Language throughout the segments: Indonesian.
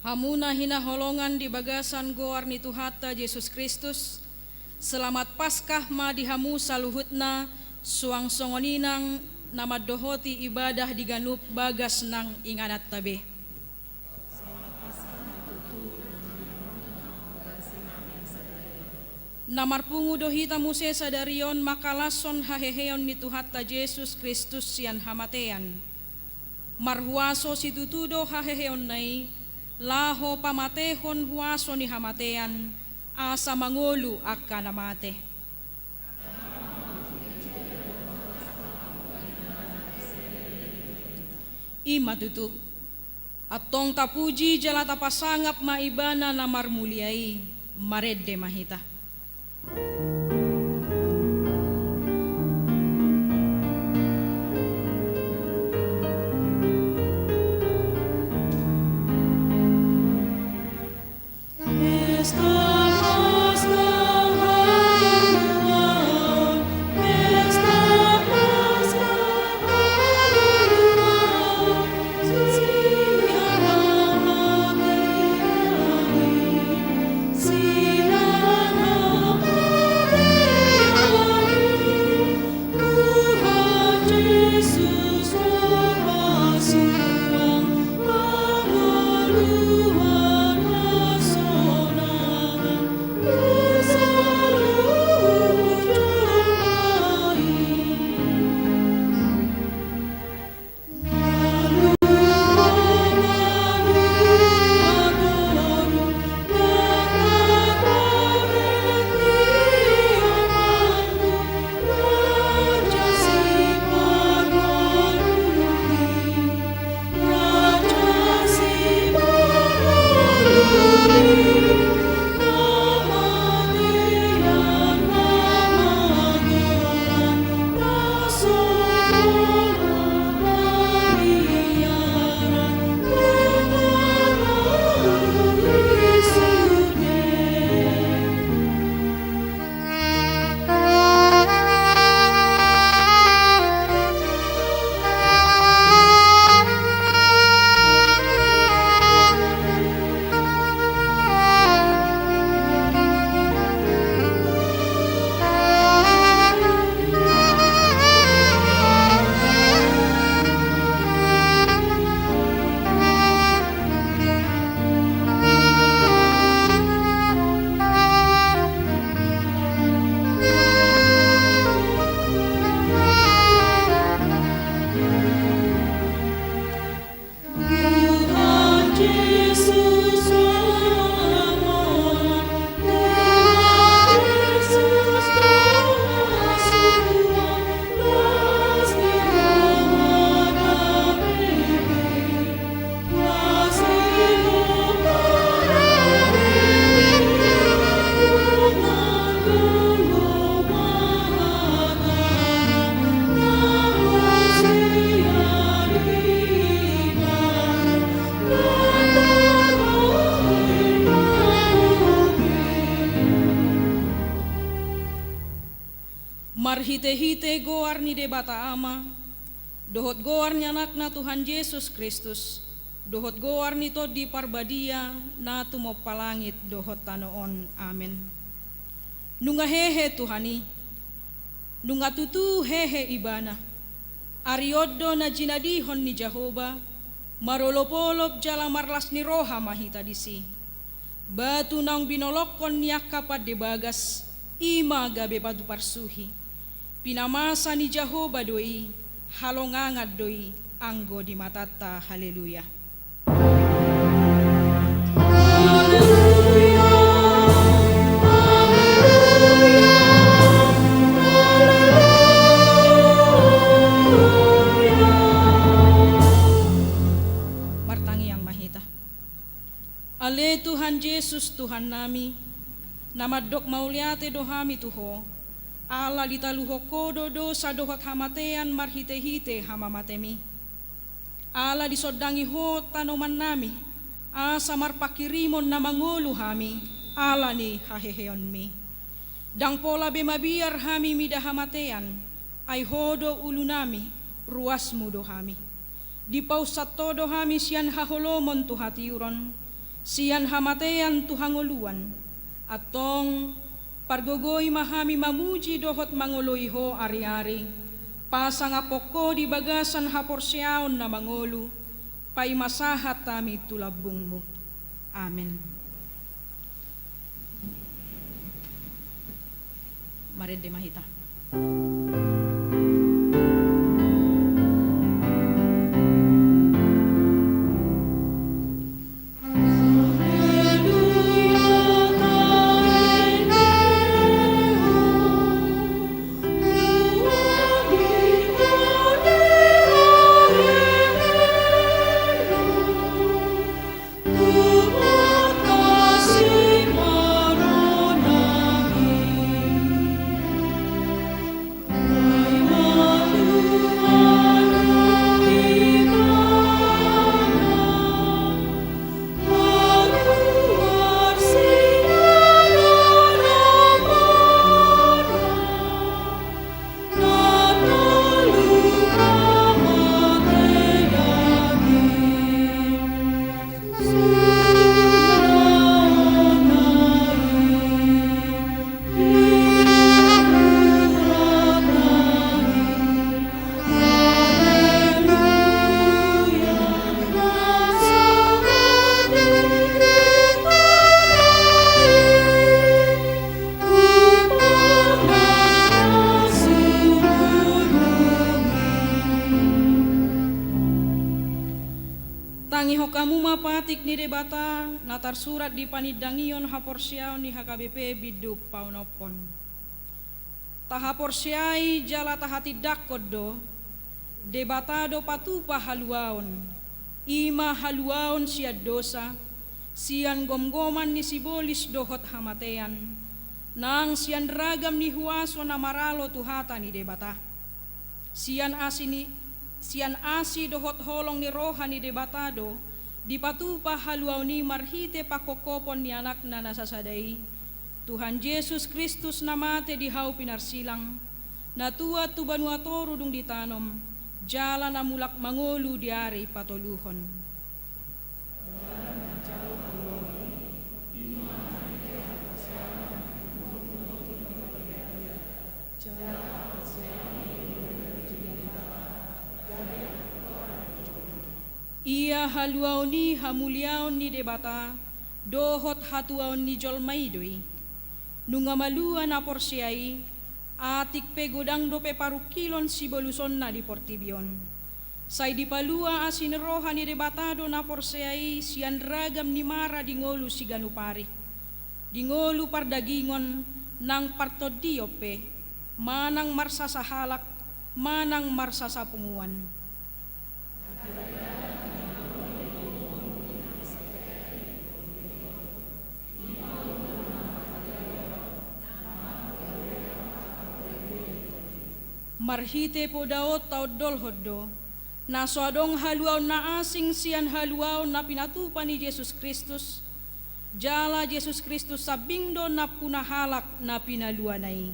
Hamuna hinaholongan di bagasan goar ni Tuhata Yesus Kristus. Selamat Paskah ma dihamu saluhutna suang songoninang namadohoti ibadah diganup bagas nang inganat tabe. Namarpungu dohita muse sadarion makalason haheheon ni Tuhata Yesus Kristus sian hamatean. Marhuaso situtudo haheheon nai laho pamatehon huaso ni hamatean asa mangulu akka namate. Imatutu atong tapuji jalata pasangap maibana na marmuliai maredde mahita. Marhite-hite goar ni debata ama, dohot goar ni anak na Tuhan Yesus Kristus, dohot goar ni to di parbadia na tumopalangit dohot tanoon. Amen. Nunga hehe Tuhani, nunga tutu hehe ibana, arioddo na jinadihon ni Jehovah, marolopolop jala marlas ni roha mahita disi, batu nang binolokon niyak kapad debagas, ima gabe batu parsuhi, pinamasa ni Jehovah doi, halongangat doi, anggo di matata. Haleluya. Martangi yang mahita. Ale Tuhan Yesus Tuhan nami, namadok mauliate dohami tuho, ala ditaluho kodo dosa dohot hamatean marhite-hite hamamatemi. Ala disodangi ho tanoman nami, asa marpakirimon na mangulu hami, ala ni haheheon mi. Dang pola bemabiar hami midahamatean, ay hodo ulu nami, ruas mudo hami. Di pausat todo hami sian haholomon tuhatiuron, sian hamatean tuhangoluan, atong pargogoy mahami mamuji dohot mangoloiho ari-ari, pasangapoko di bagasan haporsyaon na mangolu, paimasahat tami tulabung mo. Amen. Marede mahita. Tangiho kamu mapatik ni debata natar surat di panidangion haporsyaon ni HKBP bidu paunopon. Tahaporsyai jala tahati dakodo debata do patupa haluaon, ima haluaon siad dosa, sian gomgoman ni sibolis dohot hamatean, nang sian ragam ni huaso na maralo tuhata ni debata. Sian asi dohot holong ni roha ni debatado, di patupa haluaw ni marhite pakokopon ni anak na nasasadai, Tuhan Yesus Kristus namate di hau pinarsilang, natua tu banuato rudung ditanom, jala na mulak mangolu diari patoluhon. Ia haluaw ni hamuliaon ni debata, dohot hatuaon ni jolmaidoi, nungamaluan na porsyai, atik pe godang dope parukilon si boluson na di portibion. Say di palua asin roha ni debatado na porsyai, sian ragam ni mara dingolu si ganupari, dingolu pardagingon nang partodiope, manang marsasahalak, manang marsasapunguan. Marhite po daot taod dolhoddo, na soadong haluaw na asing sian haluaw na pinatupa ni Jesus Kristus, jala Jesus Kristus sabingdo na punahalak na pinaluanay.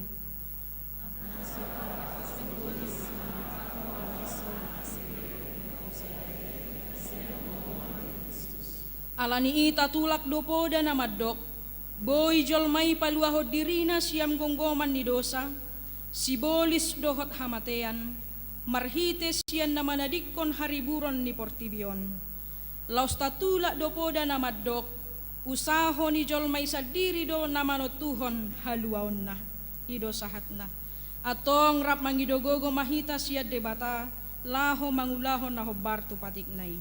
Alani ita tulak dopo da na madok, boy jolmay paluahod dirina siyam gonggoman ni dosa, sibolis dohot hamatean, marhite siyan na manadikon hariburon ni portibion. Laus tatulak dopo da na madok, usaho ni jolmay sadiri do na manotuhon haluaon na, ido sahat na. Atong rap mangidogogo mahita siya debata, laho mangulahon na hobarto patiknay.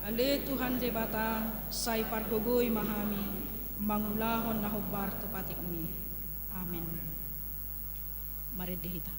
Ale Tuhan debata, say pargogoy mahami, mangulahon na hobarto patikni. Amen. Maridihita.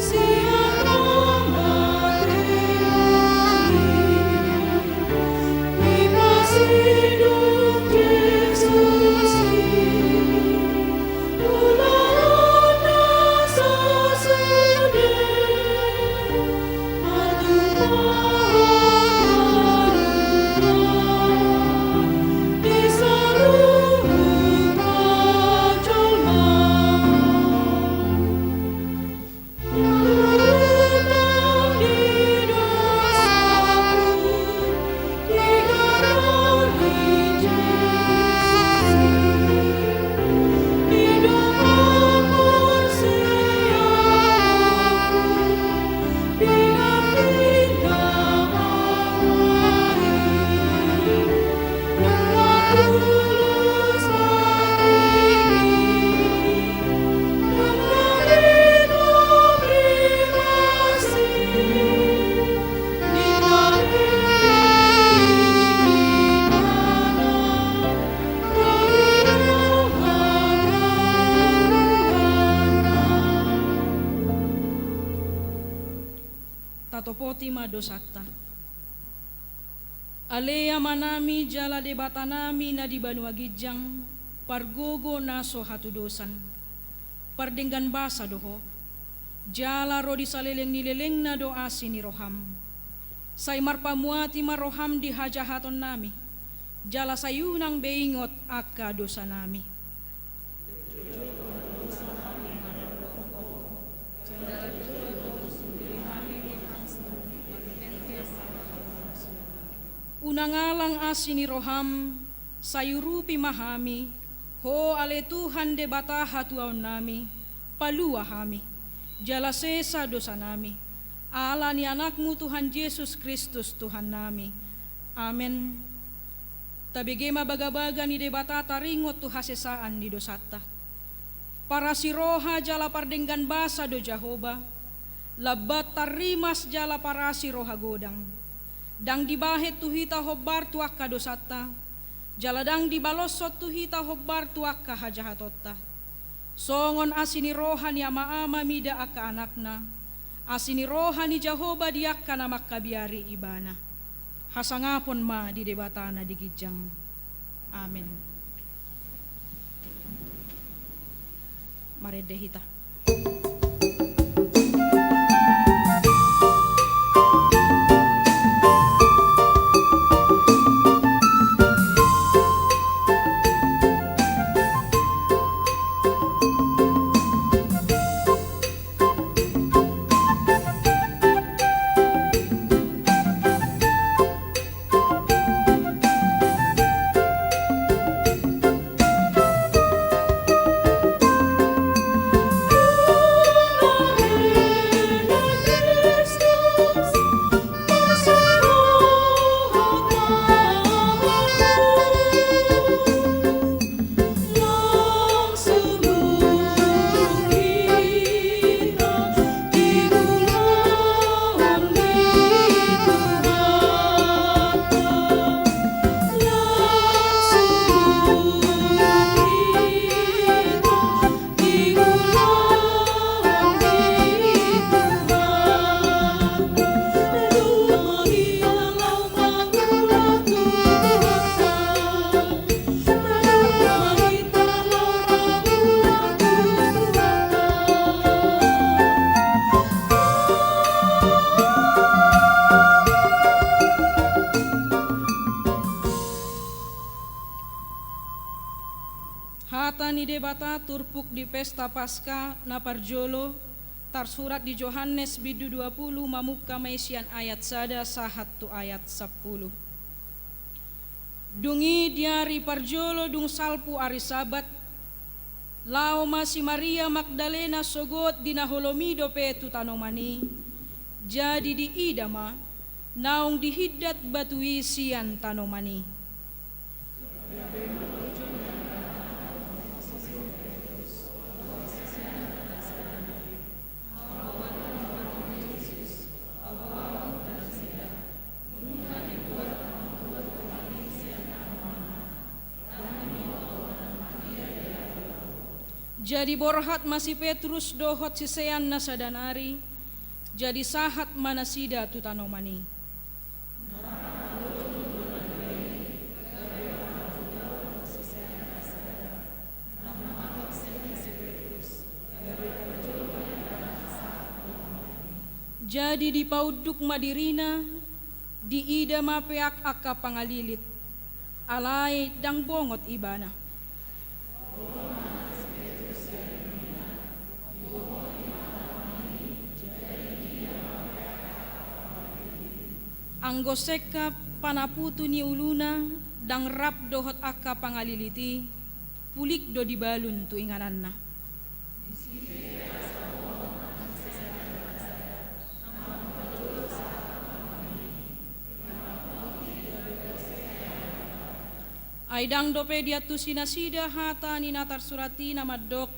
See tima dosata. Alea manami jala debata nami na di Banua Gijang, pargogo naso hatu dosan. Pardenggan basa doho, jala rodi saleleng nileleng na doa sini roham. Say marpamuati maroham di hajahaton nami, jala sayunang beingot akka dosa nami. Unangalang asini roham, sayurupi mahami, ho ale Tuhan de bata hatuaon nami, palua hami, jala sesa dosa nami, ala ni anakmu Tuhan Yesus Kristus Tuhan nami. Amen. Tabigema baga-baga ni de bata taringot tu hasesaan di dosata. Para siroha jala pardenggan basa do Jahoba, labat tarimas jala para siroha godang. Dang dibahet tuhita hobbar tuak ka dosata, jaladang dibalosot tuhita hobbar tuak ka hajahatotta. Songon asini rohani ama-ama mida akka anakna, asini rohani Jahoba diak kana makkabiari ibana. Hasangapon ma di debatana di Gijang. Amin. Maredehita. Ni debata turpuk di pesta Paskah na parjolo tarsurat di Yohanes bidu 20 mamukka maisian ayat sada sahat tu ayat 10. Dungi diari parjolo dung salpu ari sabat lao masi Maria Magdalena sogot dina holomido petu tanomani jadi di idama naung dihiddat batu isian tanomani. Jadi borhat masih Petrus dohot sisean nasadanari, jadi sahat manasida tutanomani. Jadi di pauduk madirina, di ida mapeak akka pangalilit, alay dang bongot ibana. Anggoseka panaputu ni uluna dang rap dohot akka pangaliliti pulik do dibalun tu ingananna. Aidang dope diatu sinasida hata ni natar surati namadok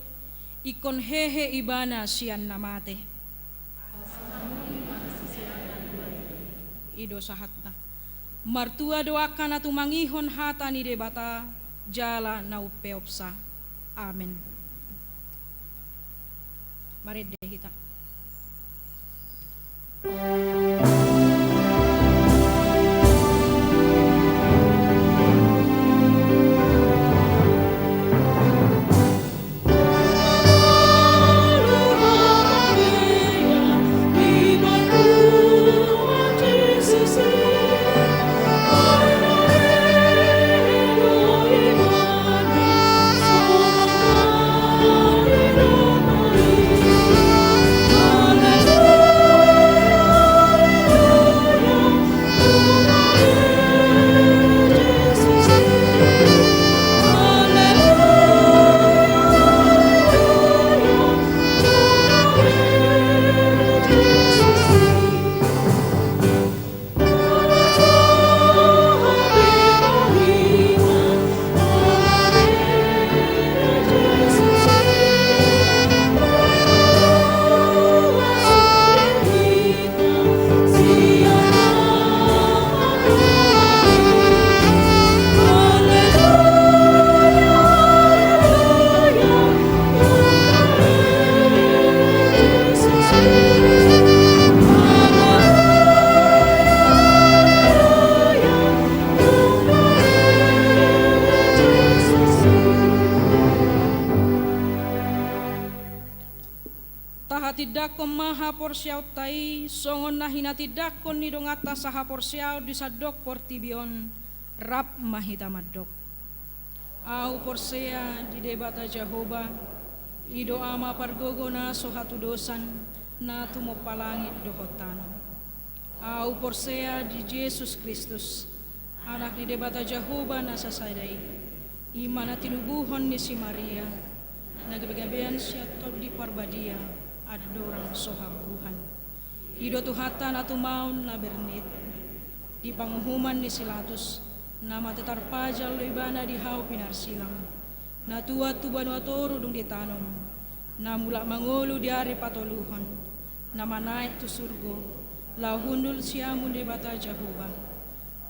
ikon hehe ibana sian namate. Ido sahatna martua doakan atu mangihon hata ni debata jala nau peopsa. Amin. Mari dehita. hinatidakon maha porsiaw tai, songon na hinatidakon ni dongata saha porsiaw di sadok portibion, rap mahitamadok. Au porsea di debata Jehovah, ido ama pargogo na sohatu dosan, na tumopalangit dohotano. Au porsea di Yesus Kristus, anak di debata Jehovah na sasadai, ima na tinubuhon ni si Maria, nagagabian siya to di parbadia, adorang sohabuhan. Ido tuhatan at umaon na bernit, di panguhuman ni Silatus, na matatarpajal lo ibana di hao pinarsilang, na tuwa tuban watoro dung ditanon, na mula mangolo di ari patoluhon, na manay tu surgo, lahundul siya mundi bata Jehovah,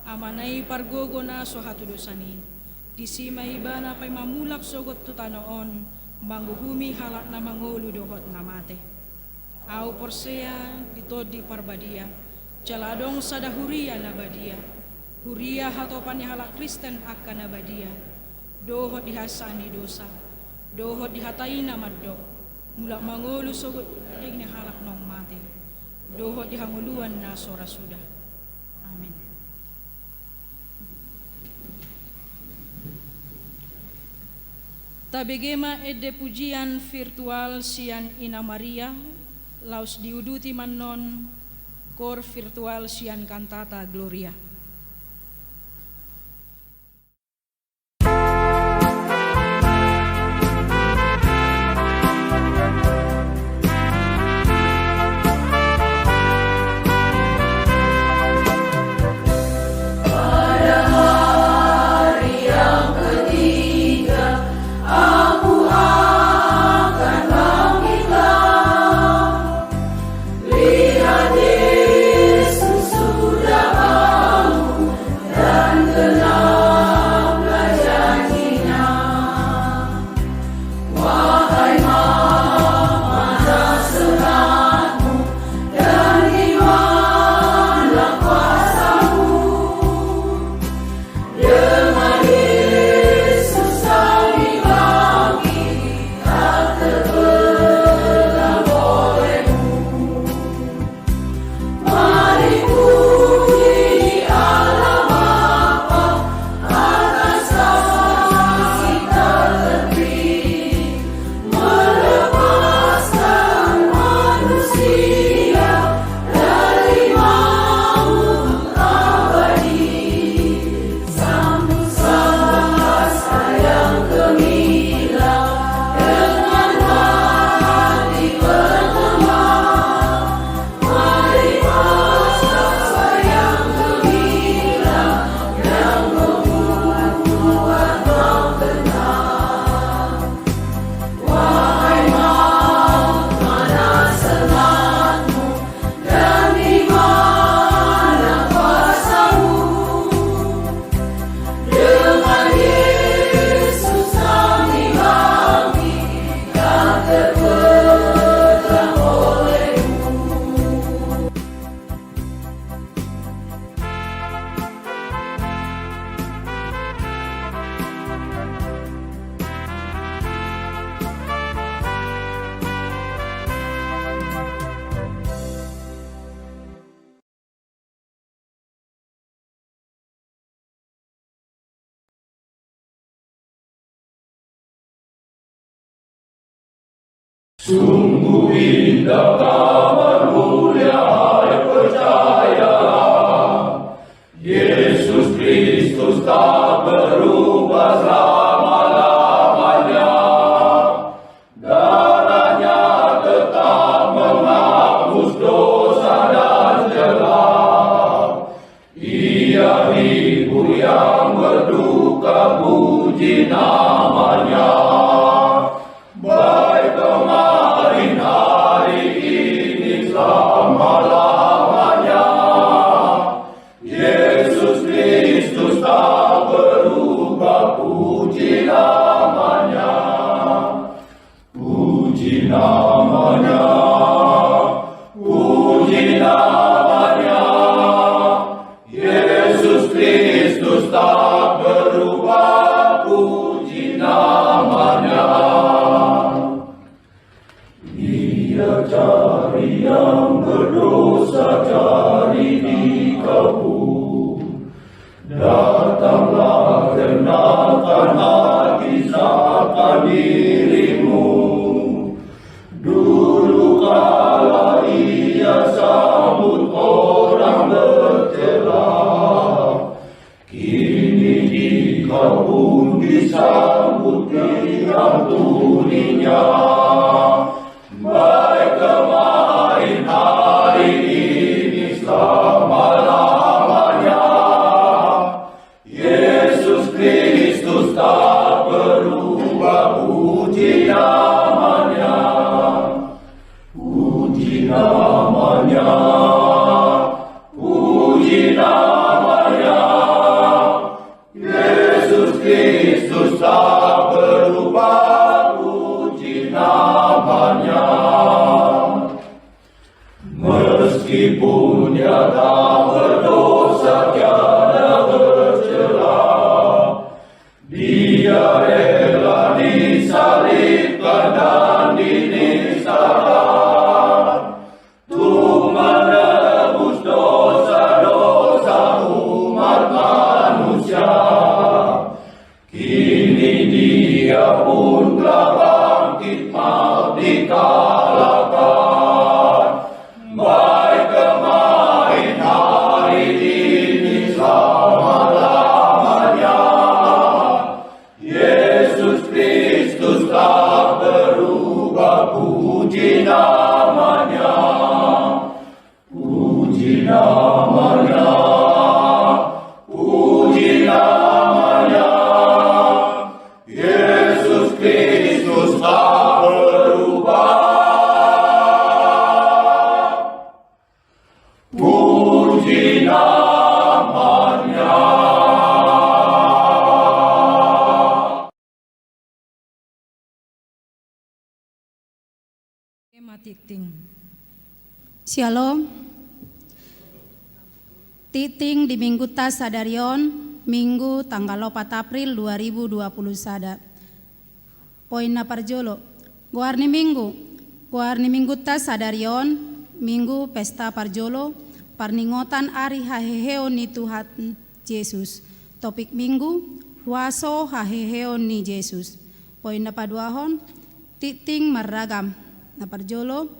amanay pargogo na sohatu dosani, di sima ibana pay mamulak sogot tutanoon, mangguhumi halak na mangolo dohot na mate. Au porsea dito di parbadia, jaladong sadahuria na badia, huria hatopan ni halak Kristen akan na badia, dohot dihasani dosa, dohot dihatai na madok, mula mangolo sogot ni halak nong mate, dohot dihanguluan na sora sudah. Amin. Tabegema ede pujian virtual sian Ina Maria, laus diuduti manon kor virtual sian kantata Gloria. Sungguh indah kabar mulia, hai percayalah, Yesus Kristus tak berubah selama-lamanya. Darahnya tetap menghapus dosa dan celah. Ia hibur yang berduka, puji namanya. Baik kemarin, hari ini, selama-lamanya. sambut tiang tuninya. Baik kemarin hari ini selama-lamanya. Yesus Kristus tak berubah, puji namanya. Puji namanya. Puji namanya. Yesus Kristus tak berubah, puji namanya. Meskipun dia tak berdosa, tiada bercela, dia rela disalibkan dan dinistakan untuk menebus dosa-dosa umat manusia. Kini dia pun telah bangkit, maut dikalahkan. Baik kemarin hari ini selama-lamanya. Yesus Kristus tak berubah, puji namanya. Puji namanya. Puji namanya. Yesus Kristus tak berubah. Puji namanya. Titing. Shalom. Titing di Minggu Tas Sadarion, Minggu tanggal 4 April 2021. Poin na parjolo. Guarni Minggu Tas Sadarion, Minggu pesta parjolo, parningotan ari haheheo ni Tuhan Yesus. Topik Minggu, waso haheheo ni Yesus. Poin na paduahon, titing maragam. Na parjolo,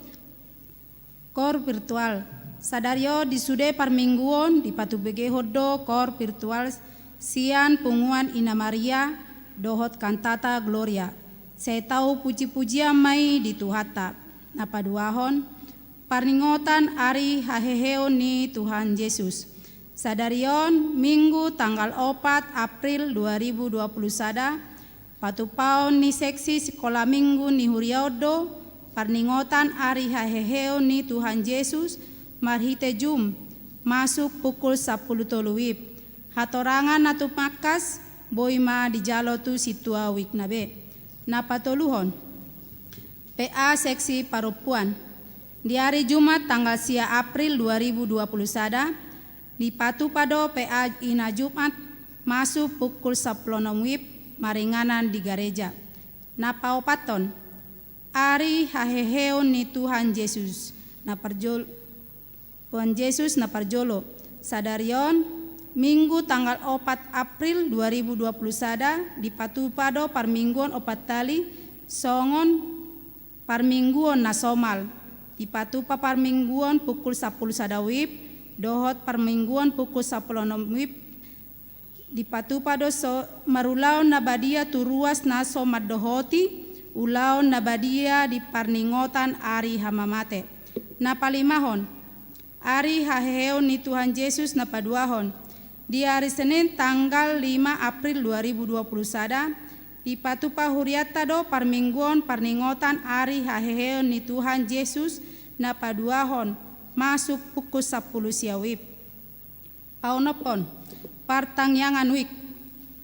kor virtual. Sadario di sude parmingguon di patubege hodo kor virtual sian punguan Ina Maria dohot kantata Gloria. Saya tahu puji-pujian mai di Tuhata. Na paduahon, parningotan ari haheheo ni Tuhan Yesus. Sadarion Minggu tanggal 4 April 2021. Patupaon ni seksi sekolah minggu ni Huriodo, parningotan ari haheheo ni Tuhan Yesus, marhite jum, masuk pukul 10 wib. Hatorangan natu makas, boima di jalo tu situa wiknabe. Napatoluhon, PA seksi parupuan. Di hari Jumat tanggal sia April 2021, di Patupado PA ina Jumat, masuk pukul 10 wib, maringanan di gereja. Napaopaton, ari haheheo ni Tuhan Yesus. Tuhan Yesus na parjolo. Sadarion Minggu tanggal 4 April 2021 di Patupado parmingguan 4 tali songon parmingguan nasomal. Di Patupa parmingguan pukul 10 sadawib, dohot parmingguan pukul 10 wib. Di Patupado marulaon na badia turuas na somat dohoti, ulaon na badia di parningotan ari hamamate. Na palimahon, ari haheheo ni Tuhan Yesus na paduahon. Di hari Senin tanggal 5 April 2021, di Patupa Huriatado parmingguan parningotan ari haheheo ni Tuhan Yesus na paduahon, masuk pukul 10 siawib. Paunopon, partangyangan wik.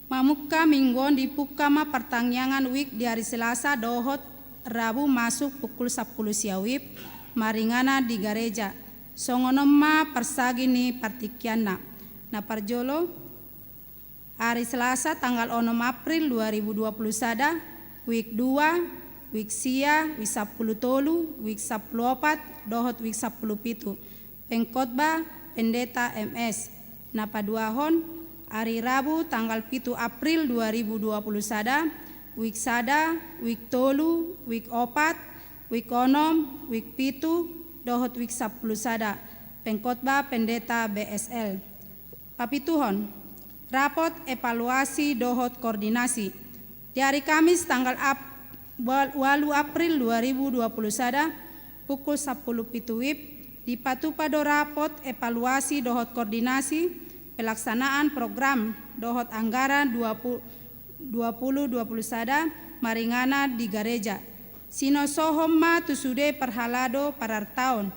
Mamuka mingguan di Pukama pertangyangan wik di hari Selasa dohot Rabu masuk pukul 10 siawib, maringana di gereja. Songonoma persagi ni partikiana. Na parjolo hari Selasa tanggal 6 April 2021, wik 2, wik sia, wik 10 tolu, wik 14, dohot wik 10 pitu. Pengkhotbah Pendeta MS. Na paduahon hari Rabu tanggal 7 April 2021, wik sada, wik tolu, wik 4, wik 6, wik pitu, dohot wik 10 sada. Pengkhotbah Pendeta BSL. Papituhon, rapot evaluasi dohot koordinasi. Di hari Kamis tanggal 8 April 2021 pukul 10 WIB di Patupado rapot evaluasi dohot koordinasi pelaksanaan program dohot anggaran 2021 maringana di gereja. Sino sohomma tusude perhalado parar tahun.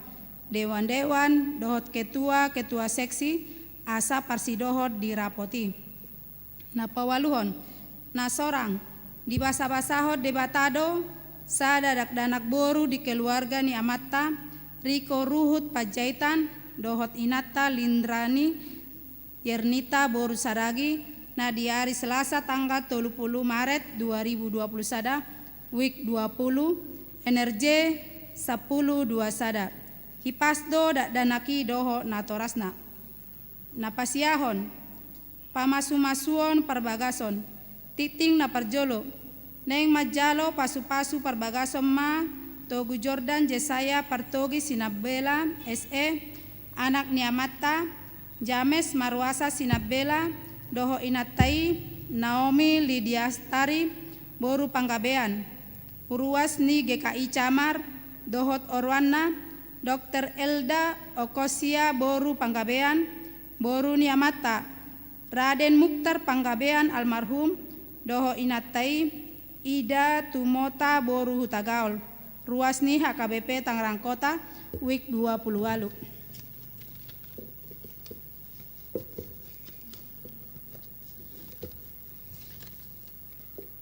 Dewan-dewan dohot ketua seksi asa parsidohot dirapoti. Na pawaluhon na sorang di basa-basahot debatado sada danak boru di keluarga ni Amatta Riko Ruhut Pajaitan dohot Inata Lindrani Yernita boru saragi na di hari Selasa tanggal 30 Maret 2021 week 20 energi 10 sada hipasdo danaki doho natorasna napasiahon pamasumasuon perbagason titing na parjolo neng majalo pasu-pasu perbagason ma Togu Jordan Jesaya Partogi Sinabela SE anak Niamata James Marwasa Sinabela doho Inatai Naomi Lidiastari boru Panggabean Puruas ni GKI Camar dohot Orwana Dr. Elda Okosia boru Panggabean boru Niamata Raden Mukhtar Panggabean almarhum doho Inatai Ida Tumota boru Hutagaol Ruasni HKBP Tangerang Kota week 20 lalu.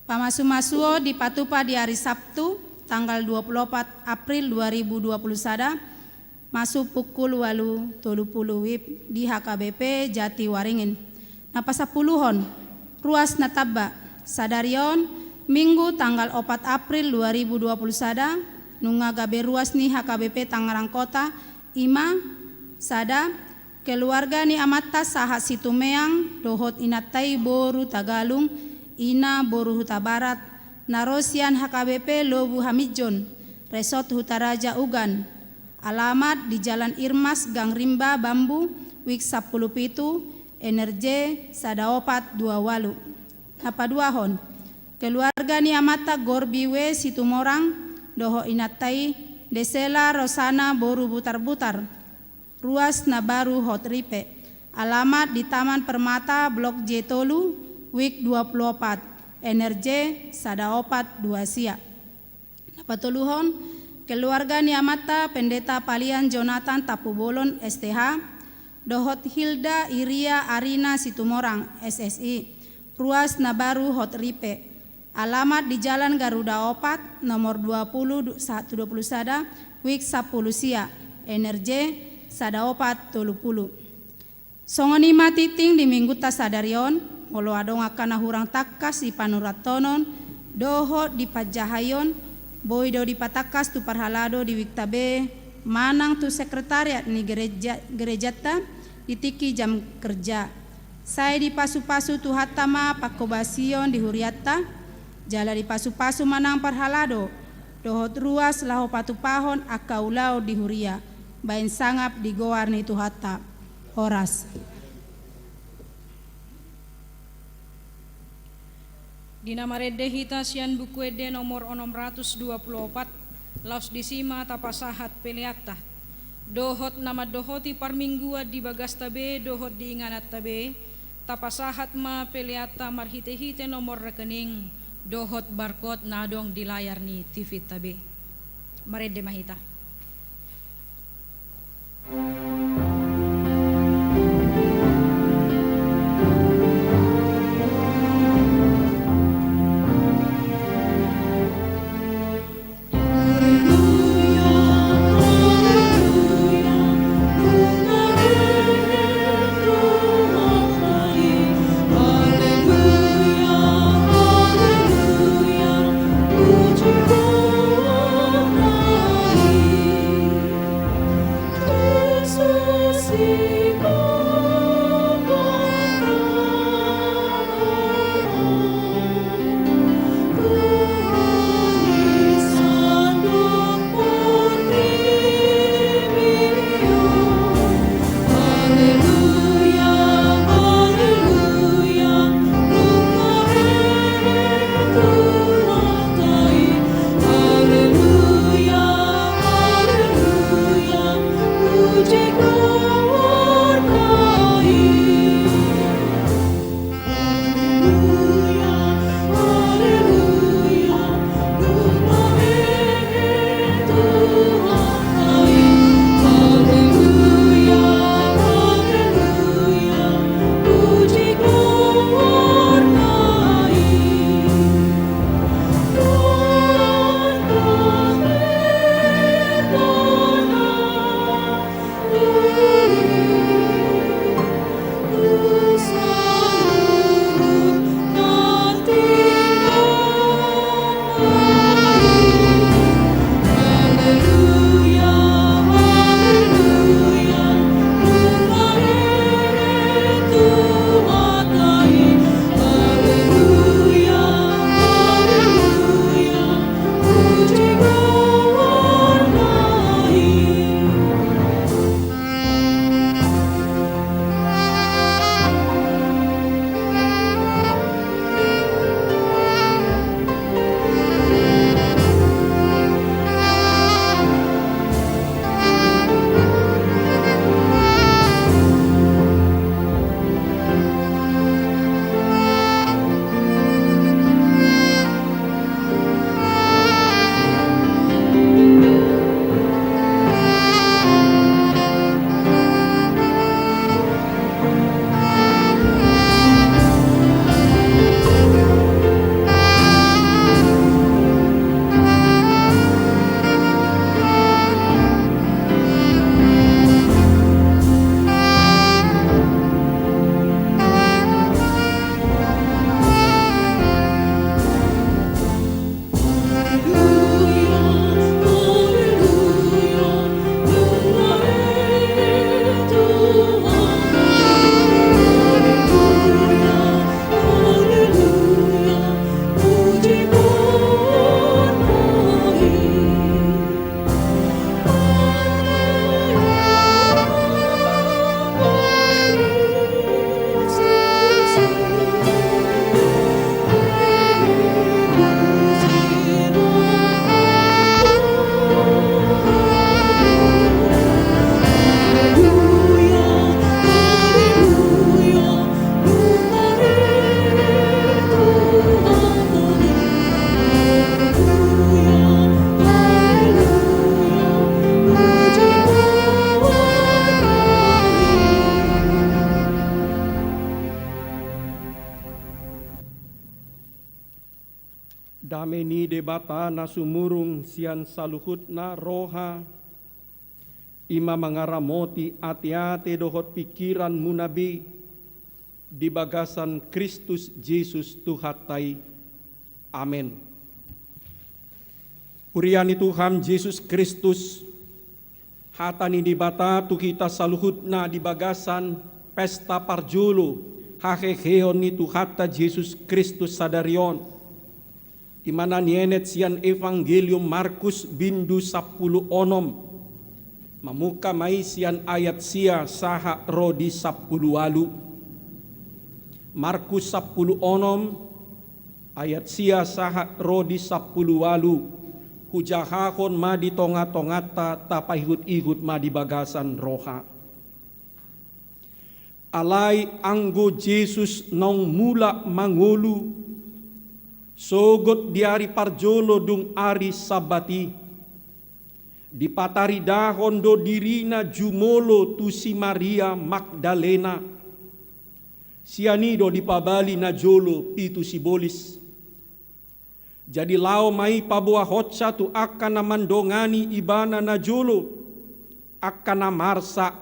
Pamasu-masuo di Patupa di hari Sabtu tanggal 24 April 2021 masuk pukul 8.30 WIB di HKBP Jati Waringin. Napasapuluhon ruas nataba sadarion Minggu tanggal 4 April 2021 nunga gabe ruas ni HKBP Tangerang Kota ima sada keluarga ni Amatta saha Situmeang dohot Inatai boru Tagalung ina boru Huta Barat narosian HKBP Lobu Hamijon Resort Hutaraja Ugan alamat di Jalan Irmas Gang Rimba Bambu wik 10 pitu energi sadaopat 2 walu napaduahon keluarga ni Amatta Gorbiwe Situmorang doho Inatai Desela Rosana boru butar-butar ruas nabaru Hotripe alamat di Taman Permata Blok J Tolu week 24 energi sadaopat 2 sia napatuluhon keluarga ni Amatta Pendeta Palian Jonathan Tapubolon STH dohot Hilda Iria Arina Situmorang SSI ruas nabaru Hotripe alamat di Jalan Garuda Opat nomor 20 sada week 10 sia energi sadaopat 30 songoni matiting di minggu tasadarion ngolo adong akan hurang takas di panuratonon doho di pajahayon boydo di patakas tu parhalado di wiktabe manang tu sekretariat ni gerejata ditiki jam kerja saya di pasu-pasu tu hatama pakobasion di huriata jala di pasu-pasu manang parhalado dohot ruas laho patupahon akaulau di huria bain sangap di goarni tu hatta horas Dina marede hita sian buku ede nomor 624 laos disima tapasahat peleata dohot nama dohoti parminggua di bagas tabe dohot di inganat tabe tapasahat ma peleata marhite-hite nomor rekening dohot barcode nadong di layar ni TV tabe marede mahita Dame ni debata na sumurung sian saluhut na roha, ima mangaramoti ati-ati dohot pikiran munabi, di bagasan Kristus Yesus Tuhatai. Amen. Puriani Tuhan Yesus Kristus, hatani di bata tu kita saluhut na di bagasan pesta parjulu, haheheon ni Tuhata Yesus Kristus sadarion, di mana nienet sian Evangelium Markus bindu 10 onom, mamuka mai sian ayat sia saha rodi 10 walu. Markus 10 onom ayat sia saha rodi 10 walu, hujahahon ma di tonga-tongata tapaihut-ihut ma di bagasan roha. Alai anggo Jesus nong mula mangulu, sogot diari parjolo dung ari sabati, dipatari dahon do dirina jumolo tu si Maria Magdalena, sianido dipabali na jolo pitu si bolis. Jadi lao mai pabuah hotsa tu akan namandongani ibana na jolo, akan namarsa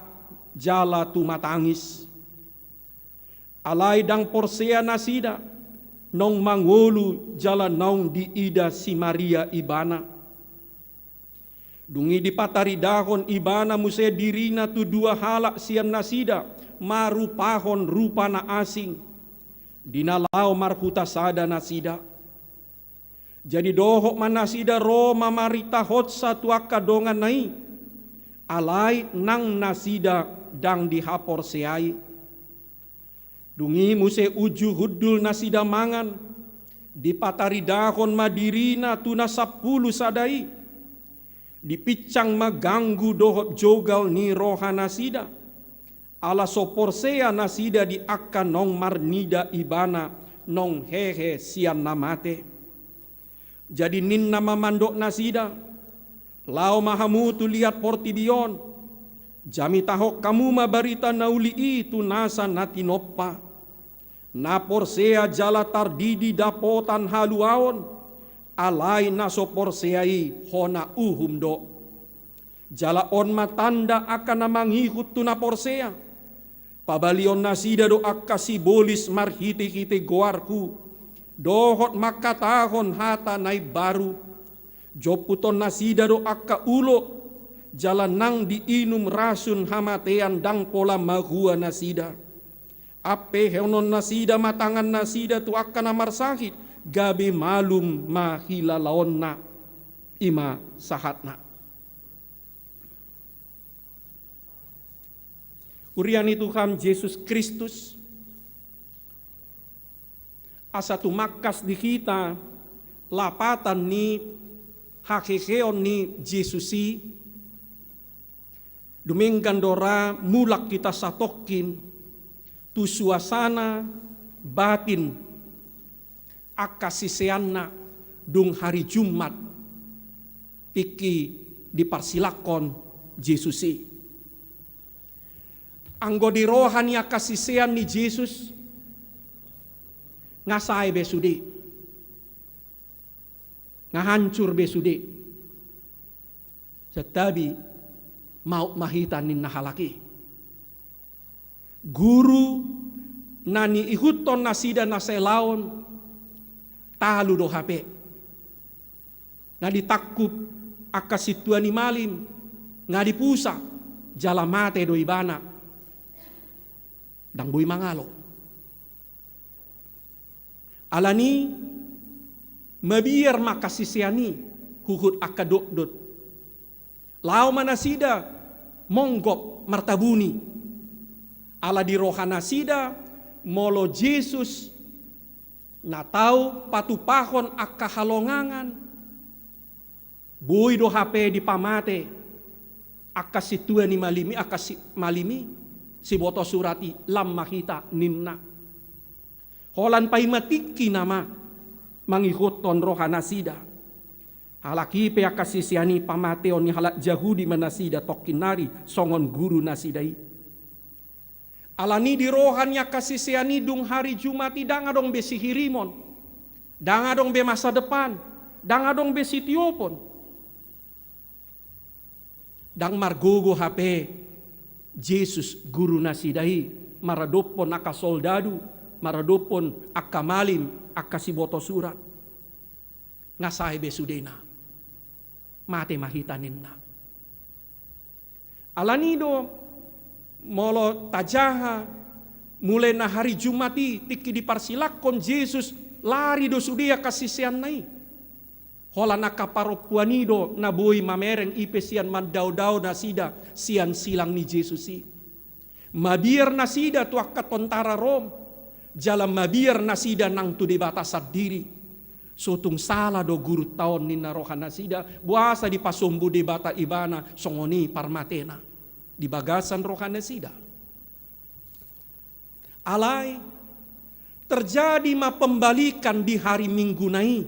jala tu matangis. Alai dang porsea nasida, nong mangolu jala nong di ida si Maria ibana. Dungi dipatari dahon ibana muse dirina tu 2 halak sian nasida, marupahon rupa na asing, dinalau marhuta sada nasida. Jadi dohok manasida Roma marita hotsa tu akadongan nai, alai nang nasida dang dihapor seai. Dungi muse uju hudul nasida mangan, dipatari dahon madirina tuna 10 sadai, dipicang maganggu dohot jogal ni roha nasida, ala soporsea nasida di akan nong marnida ibana nong hehe sian namate. Jadi nin nama mandok nasida, lao mahamutu lihat portibion, jami tahok kamu mabarita nauli itu nasa natinoppa. Naporsea jala tardidi dapotan haluaon, alai naso porseai hona uhum do. Jala on matanda akan namangihut tu naporsea, pabalion nasida do akasi bolis marhiti-hiti goarku, dohot makatahon hata nai baru, joputon nasida do akka ulo, jala nang diinum rasun hamatean dang pola mahua nasida. Ape heonon nasida matangan nasida tu akan amar sakit, gabe malum mahila laonna ima sahatna. Uriani Tuhan Yesus Kristus, asa tu makas di kita lapatan ni hakekeon ni Yesusi, dumenggan dora mulak kita satokin, tu suasana batin akasiseanna dung hari Jumat piki diparsilakon Yesusi. Anggo di rohani akasisean ni Yesus ngasai besudi, ngahancur besudi, setabi mau mahitan nin nahalaki. Guru nani ihuton nasida naselaon talu do hape, ngadi takup akasituani malim, ngadi pusa jala mate do ibana, dang bui mangalo. Alani mabiar makasisiani huhut akadokdot, lau manasida monggok martabuni, ala di rohana sida molo Yesus na tau patupahon akka halongangan, bui do hape di pamate akka situa ni malimi akka si malimi si boto surati lam mahita ninna holan pai matiki nama mangihuton rohana sida halaki pe akka sisiani pamateon ni halak Jahudi manasida tokinari songon guru nasidai. Alani di rohannya kasisiani dung hari Jumat idang adong besi hirimon. Dang adong be masa depan, dang adong be sitiopon. Dang margogo HP Jesus guru nasidai, maradopon aka soldadu, maradopon aka malim, aka siboto surat. Ngasahe be sudena, mate mahitanin na. Alanido molo tajaha mulai na hari Jumati tiki diparsilakon Jesus lari do sudia kasisian nai. Hola nakaparopuanido na bui mamereng ipe sian mandau-dau na sida sian silang ni Jesusi. Mabiar na sida tuak katontara Rom. Jalan mabiar na sida nang tu di batasat diri. Sotung salah do guru taon ni narohan na sida. Buasa di pasumbu di bata ibana songoni parmatena. Di bagasan rohan na sida. Alai terjadi ma pembalikan di hari Minggu nai.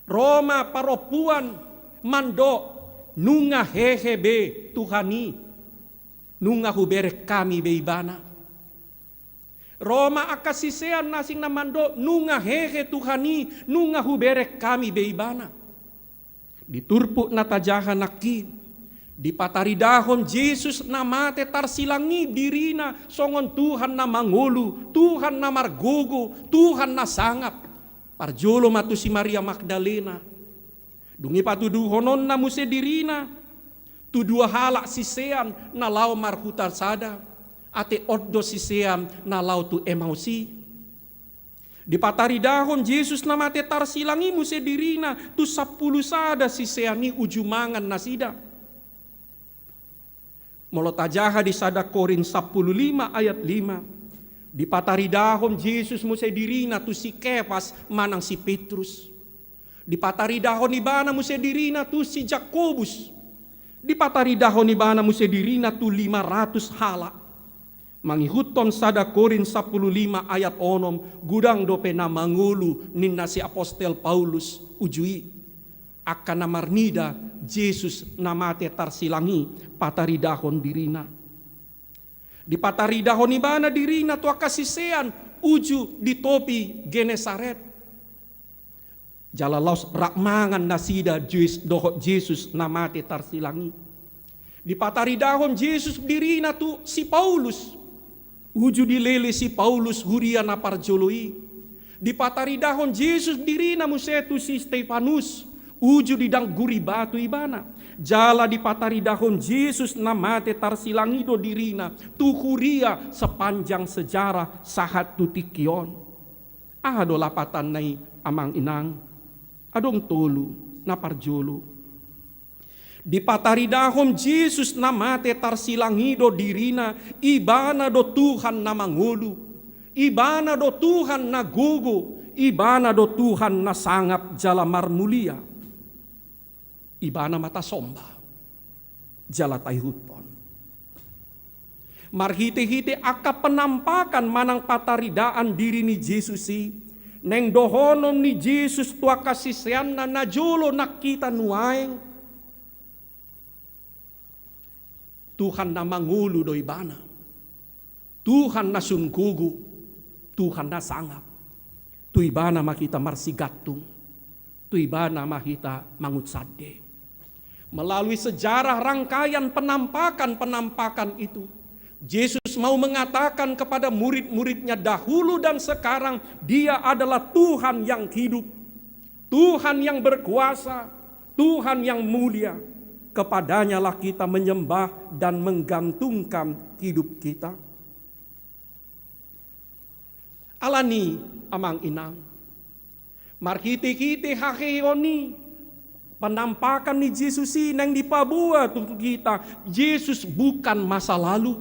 Roma paropuan mando nunga hehebe Tuhani nunga huberek kami beibana. Roma akasisean nasing na mando nunga hehe Tuhani nunga huberek kami beibana. Diturpuk na tajahan naki di pataridahon Jesus na mate tarsilangi dirina songon Tuhan na mangulu, Tuhan na margogo, Tuhan na sangap. Parjolo matu si Maria Magdalena. Dungi patuduhonon na muse dirina. Tudua halak sisean na lau marhutar sada. Ate oddo sisean na lau tu emausi. Di pataridahon Jesus na mate tarsilangi muse dirina. Tu 10 sada siseani ujumangan nasida. Molotajaha di sada Korin 15 ayat 5. Di pataridahon Jesus muse dirina tu si Kefas manang si Petrus. Di pataridahon ibana muse dirina tu si Jakobus. Di pataridahon ibana muse dirina tu 500 hala. Mangihuton sada Korin 15 ayat 6 gudang dope na mangulu ninna si Apostel Paulus ujui. Akan namarnida Jesus namate tarsilangi pataridahon dirina. Di pataridahon ibana dirina tu akasisean uju di topi Genesaret. Jalalaus rakmangan nasida dohot Jesus namate tarsilangi. Di pataridahon Jesus dirina tu si Paulus. Uju dilele si Paulus huria na parjoloi. Di pataridahon Jesus dirina musetu si Stefanus. Uju didang guri batu ibana. Jala di pataridahon Jesus namate tarsilangido dirina tuhuria sepanjang sejarah sahat tutikion. Ado lapatan nai amang inang adong tolu naparjolo. Di pataridahon Jesus namate tarsilangido dirina ibana do Tuhan na mangulu, ibana do Tuhan na gugu, ibana do Tuhan na sangap jala marmulia. Ibana mata somba jala tayhutpon. Marhite-hite aka penampakan manang pataridaan diri ni Jesusi neng dohonom ni Jesus tua kasisian na najolo nakita nuaeng Tuhan na mangulu do ibana, Tuhan na sunggugu, Tuhan na sangap. Tu ibana makita marsigatung, tu ibana makita mangutsade. Melalui sejarah rangkaian penampakan itu, Yesus mau mengatakan kepada murid-muridnya dahulu dan sekarang, Dia adalah Tuhan yang hidup, Tuhan yang berkuasa, Tuhan yang mulia. Kepadanya lah kita menyembah dan menggantungkan hidup kita. Alani amang inang, marhiti-hiti hakeoni, penampakan ni Yesus nang dipabua untuk kita. Yesus bukan masa lalu.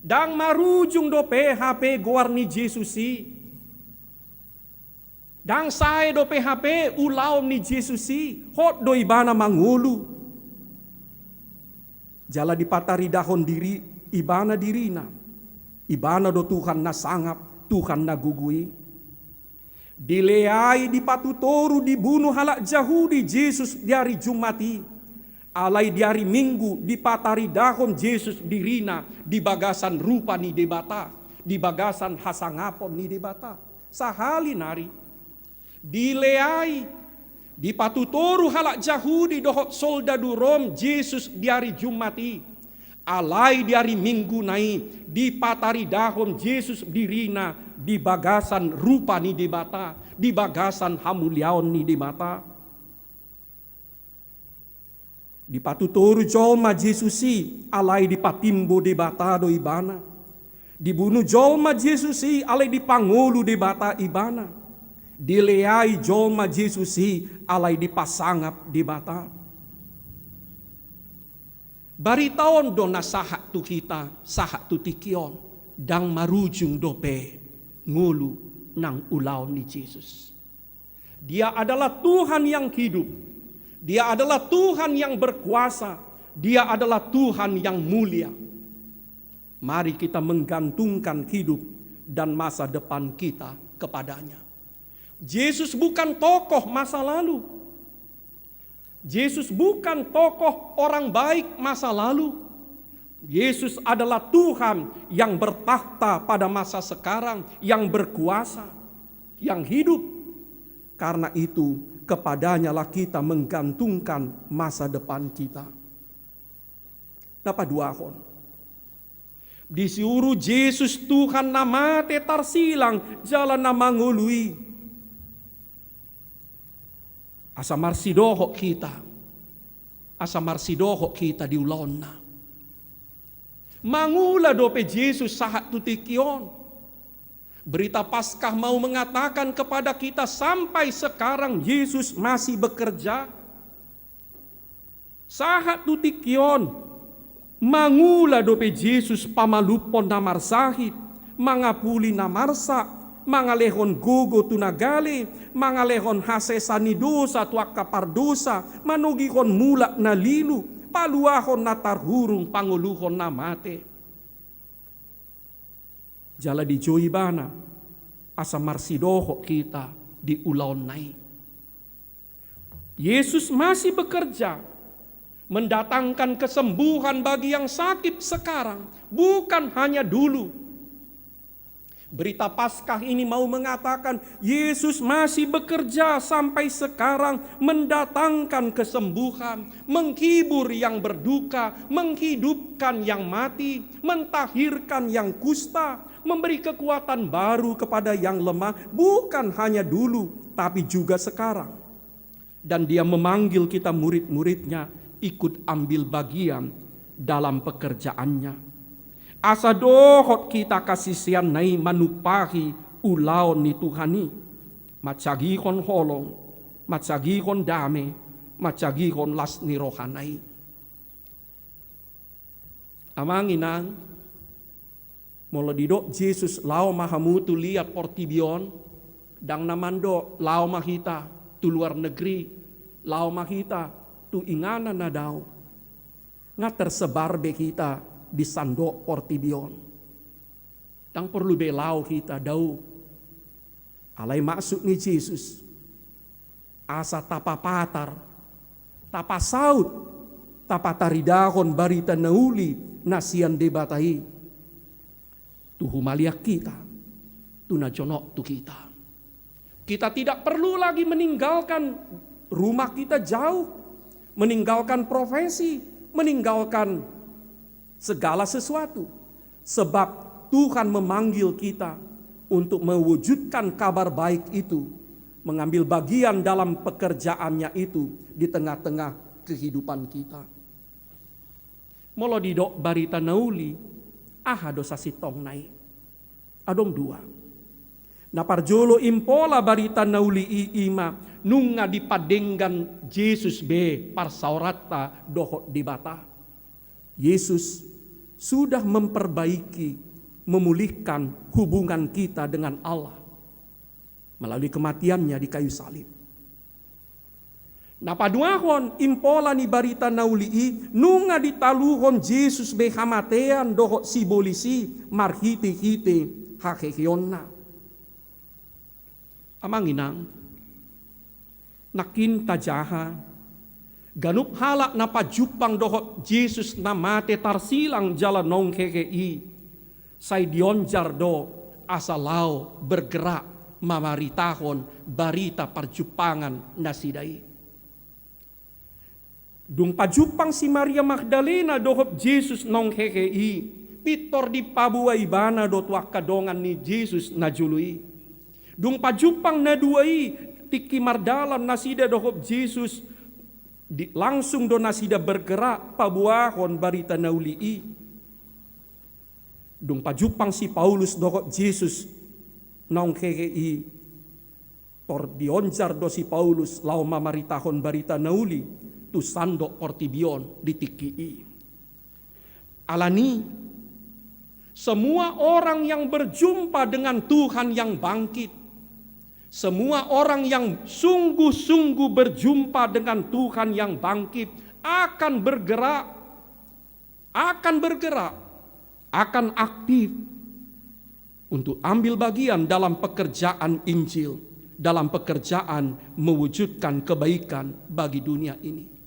Dang marujung do PHP goar ni Yesus. Dang sae do PHP ulau ni Yesus. Hot do ibana mangulu. Jala di pataridahon diri ibana dirina. Ibana do Tuhan na sangap, Tuhan na gugui. Dileai di patutoru dibunuh halak Yahudi Yesus di hari Jumati. Alai di hari Minggu di pataridahon Yesus dirina di bagasan rupa ni debata, di bagasan hasangapon ni debata. sahali nari. Dileai, dipatutoru halak Jahudi dohot soldadu Rom Jesus di hari Jumati. Alai di hari Minggu nai, dipatari dahom Jesus dirina di bagasan rupa ni di bata, di bagasan hamuliaon ni di mata. Dipatutoru jolma Jesusi alai dipatimbo di bata do ibana. Dibunuh jolma Jesusi alai dipangulu di bata ibana. Dileai jolma Jesusi alai dipasangap di bata. Baritaon dona sahat tu kita, sahat tu tikion, dang marujung dope ngulu nang ulau ni Yesus. Dia adalah Tuhan yang hidup. Dia adalah Tuhan yang berkuasa. Dia adalah Tuhan yang mulia. Mari kita menggantungkan hidup dan masa depan kita kepadanya. Yesus bukan tokoh masa lalu. Yesus bukan tokoh orang baik masa lalu. Yesus adalah Tuhan yang bertakhta pada masa sekarang, yang berkuasa, yang hidup. Karena itu kepadanya lah kita menggantungkan masa depan kita. Dapat dua hon. Disuruh Yesus Tuhan nama tetar silang jalan nama ngului. Asa marsidoho kita di ulonna. Mangula dope Yesus sahat tutikion. Berita Paskah mau mengatakan kepada kita sampai sekarang Yesus masih bekerja. Sahat tutikion. Mangula dope Yesus pamalupon namar sahid. Mangapuli namarsa. Mangalehon gogo tunagale, mangalehon hasesani dosa tuak kapar dosa, manugihon mulak na lilu, paluahon na tarhurung panguluhon na mate. Jala di joibana, asa marsidoho kita di ulaon nai. Yesus masih bekerja, mendatangkan kesembuhan bagi yang sakit sekarang, bukan hanya dulu. Berita Paskah ini mau mengatakan Yesus masih bekerja sampai sekarang mendatangkan kesembuhan, menghibur yang berduka, menghidupkan yang mati, mentahirkan yang kusta, memberi kekuatan baru kepada yang lemah, bukan hanya dulu tapi juga sekarang. Dan dia memanggil kita murid-muridnya ikut ambil bagian dalam pekerjaannya. Asa dohot kita kasisian nai manupahi ulaon ni Tuhani. Macagihon holong, macagihon dame, macagihon las ni rohanai. Amanginang, molo didok Yesus lao mahamutu liat portibion, dang namando lao mahita tu luar negeri, lao mahita tu ingana na daw. Nga tersebar be kita di sandok portibion. Tang perlu belau kita dau. Alai maksud ni Yesus. Asa tapa patar, tapa saut, tapa taridahon barita nauli nasian debatai. Tuhu maliak kita, tuna jonok tu kita. Kita tidak perlu lagi meninggalkan rumah kita jauh, meninggalkan profesi, meninggalkan segala sesuatu, sebab Tuhan memanggil kita untuk mewujudkan kabar baik itu, mengambil bagian dalam pekerjaannya itu di tengah-tengah kehidupan kita. Molo didok barita nauli, dosa sitong nai, adong dua. Naparjolo impola barita nauli ima nunga dipadenggan Yesus be parsaurata dohot di bata. Yesus sudah memperbaiki, memulihkan hubungan kita dengan Allah melalui kematiannya di kayu salib. Napaduahon impola ni barita naulii nunga ditaluhon Yesus be hamatean dohot sibolisi marhite-hite hakehionna. Amanginang nakin tajaha ganup halak na pajupang dohot Yesus na mate tarsilang jalan nong kekei. Say dion jardo asalau bergerak mamaritahon barita perjupangan nasidai. Dung pajupang si Maria Magdalena dohop Jesus nong hekei, pitor di pabuai bana do tuak kadongan ni Jesus na jului. Dung pajupang na duai, tiki mardalan nasida dohop Jesus, langsung do nasida bergerak pabuahon barita naulii. Dung pajupang si Paulus dohop Jesus nong hekei, tor dionjar do si Paulus lau mamaritahon barita nauli, tu sandok portibion ditikii. Alani, semua orang yang berjumpa dengan Tuhan yang bangkit, semua orang yang sungguh-sungguh berjumpa dengan Tuhan yang bangkit akan bergerak, akan aktif untuk ambil bagian dalam pekerjaan Injil, dalam pekerjaan mewujudkan kebaikan bagi dunia ini.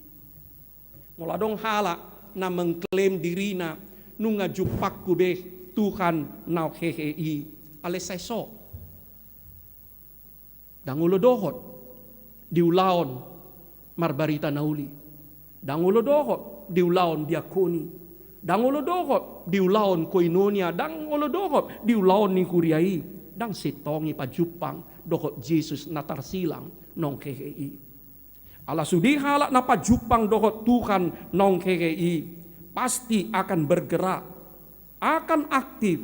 Mula dong hala na mengklaim dirina nunga jupak kube Tuhan nau hehei ale saiso. Dangulo dohot diulaon marbarita nauli. Dangulo dohot diulaon diakoni. Dangulo dohot diulaon koinonia. Dangulo dohot diulaon ni kuriai. Dang sitongi pajupang dohot Jesus natarsilang nong hehei. Ala sudi halak na pajupang dohot Tuhan nong hekei pasti akan bergerak, akan aktif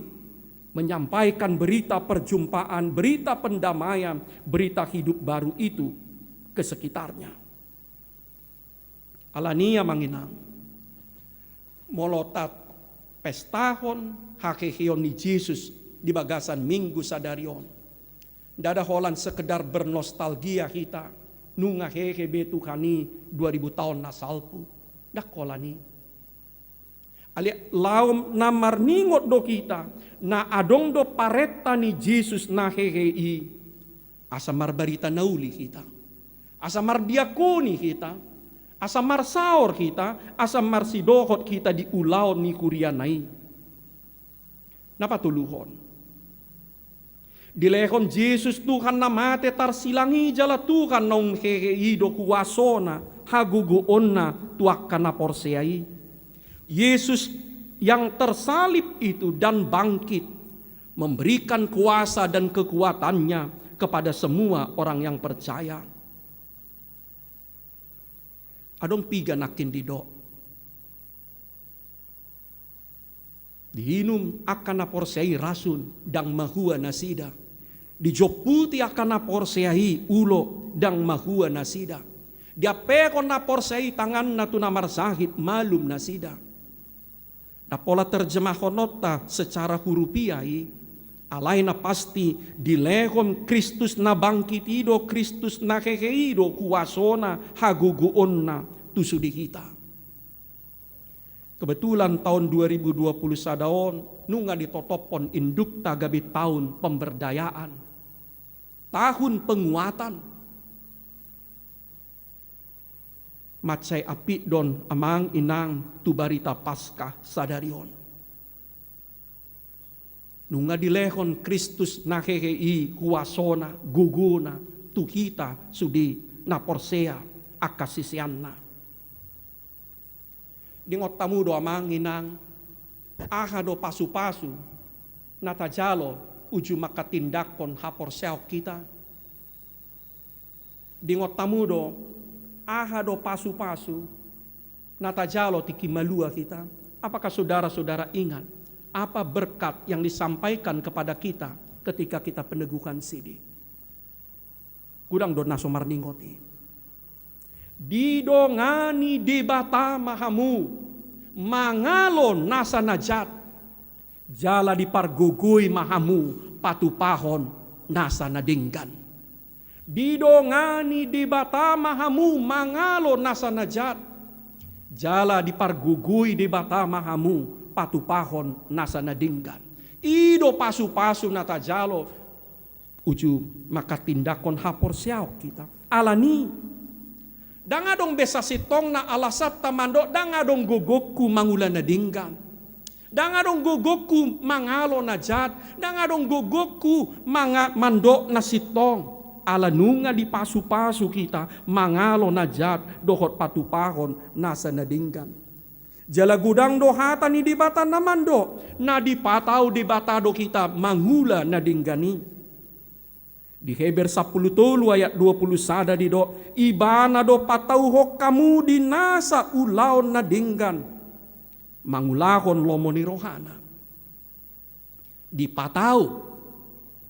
menyampaikan berita perjumpaan, berita pendamaian, berita hidup baru itu ke sekitarnya. Alania manginang molotat pestahon hakehion ni Jesus di bagasan Minggu Sadarion. Dada holan sekedar bernostalgia kita. Nunga hehe betu kani 2000 tahun nasalpu dak kolani ali laum namar ningot do kita na adong do pareta ni Jesus na hehe asamar barita nauli kita, asamar diakoni kita, asamar saor kita, asamar sidohot kita di ulaon ni kurianai napatuluhon. Dilehon Jesus Tuhan namate tarsilangi jala Tuhan nong hehei do kuasona haguguonna tuakana porseai. Yesus yang tersalib itu dan bangkit memberikan kuasa dan kekuatannya kepada semua orang yang percaya. Adong piga nakin dido. Dihinum akan porseai rasun dang mahua nasida. Dijoputi akan porseai ulo dang mahua nasida. Dia pekon na porseai tangan na tunamar sahid malum nasida. Na pola terjemahonota secara hurupiai alai na pasti dilehon Kristus na bangkitido, Kristus na kekeido kuasona haguguonna tusudi kita. Kebetulan tahun 2020 sadaon nunga ditotopon induk tagabit tahun pemberdayaan. Tahun penguatan. Matsai api don amang inang tu barita Paskah Sadarion. Nunga dilehon Kristus na hehei kuasona guguna tu kita sudi na porsea akasisianna. Dingot tamu do amang inang aha do pasu-pasu natajalo uju makatindakon haporseo kita. Dingot tamu do aha do pasu-pasu natajalo tiki malua kita. Apakah saudara-saudara ingat apa berkat yang disampaikan kepada kita ketika kita peneguhan sidi? Kudang do nasomar ningoti. Didongani debata mahamu mangalon nasa najat jala dipargugui mahamu patupahon nasa nadinggan. Didongani debata mahamu mangalon nasa najat jala dipargugui debata mahamu patupahon nasa nadinggan. Ido pasu-pasu natajalo uju maka tindakon hapor siaw kita alani. Danga dong besa sitong na alasat tamando danga dong gogokku mangulan na dinggan. Dangadong gogoku mangalo na jat, dangadong gogoku mandok na sitong. Ala nunga di pasu-pasu kita mangalo na jat dohot patupahon nasa nadinggan. Jala gudang dohata ni dibata naman do, na dipataw dibatado kita mangula nadinggani. Di Heber 10 ayat 20 sada di do, ibana do patauhok kamu di nasa ulaw nadinggan. Mangulahon lomo ni rohana. Dipataw,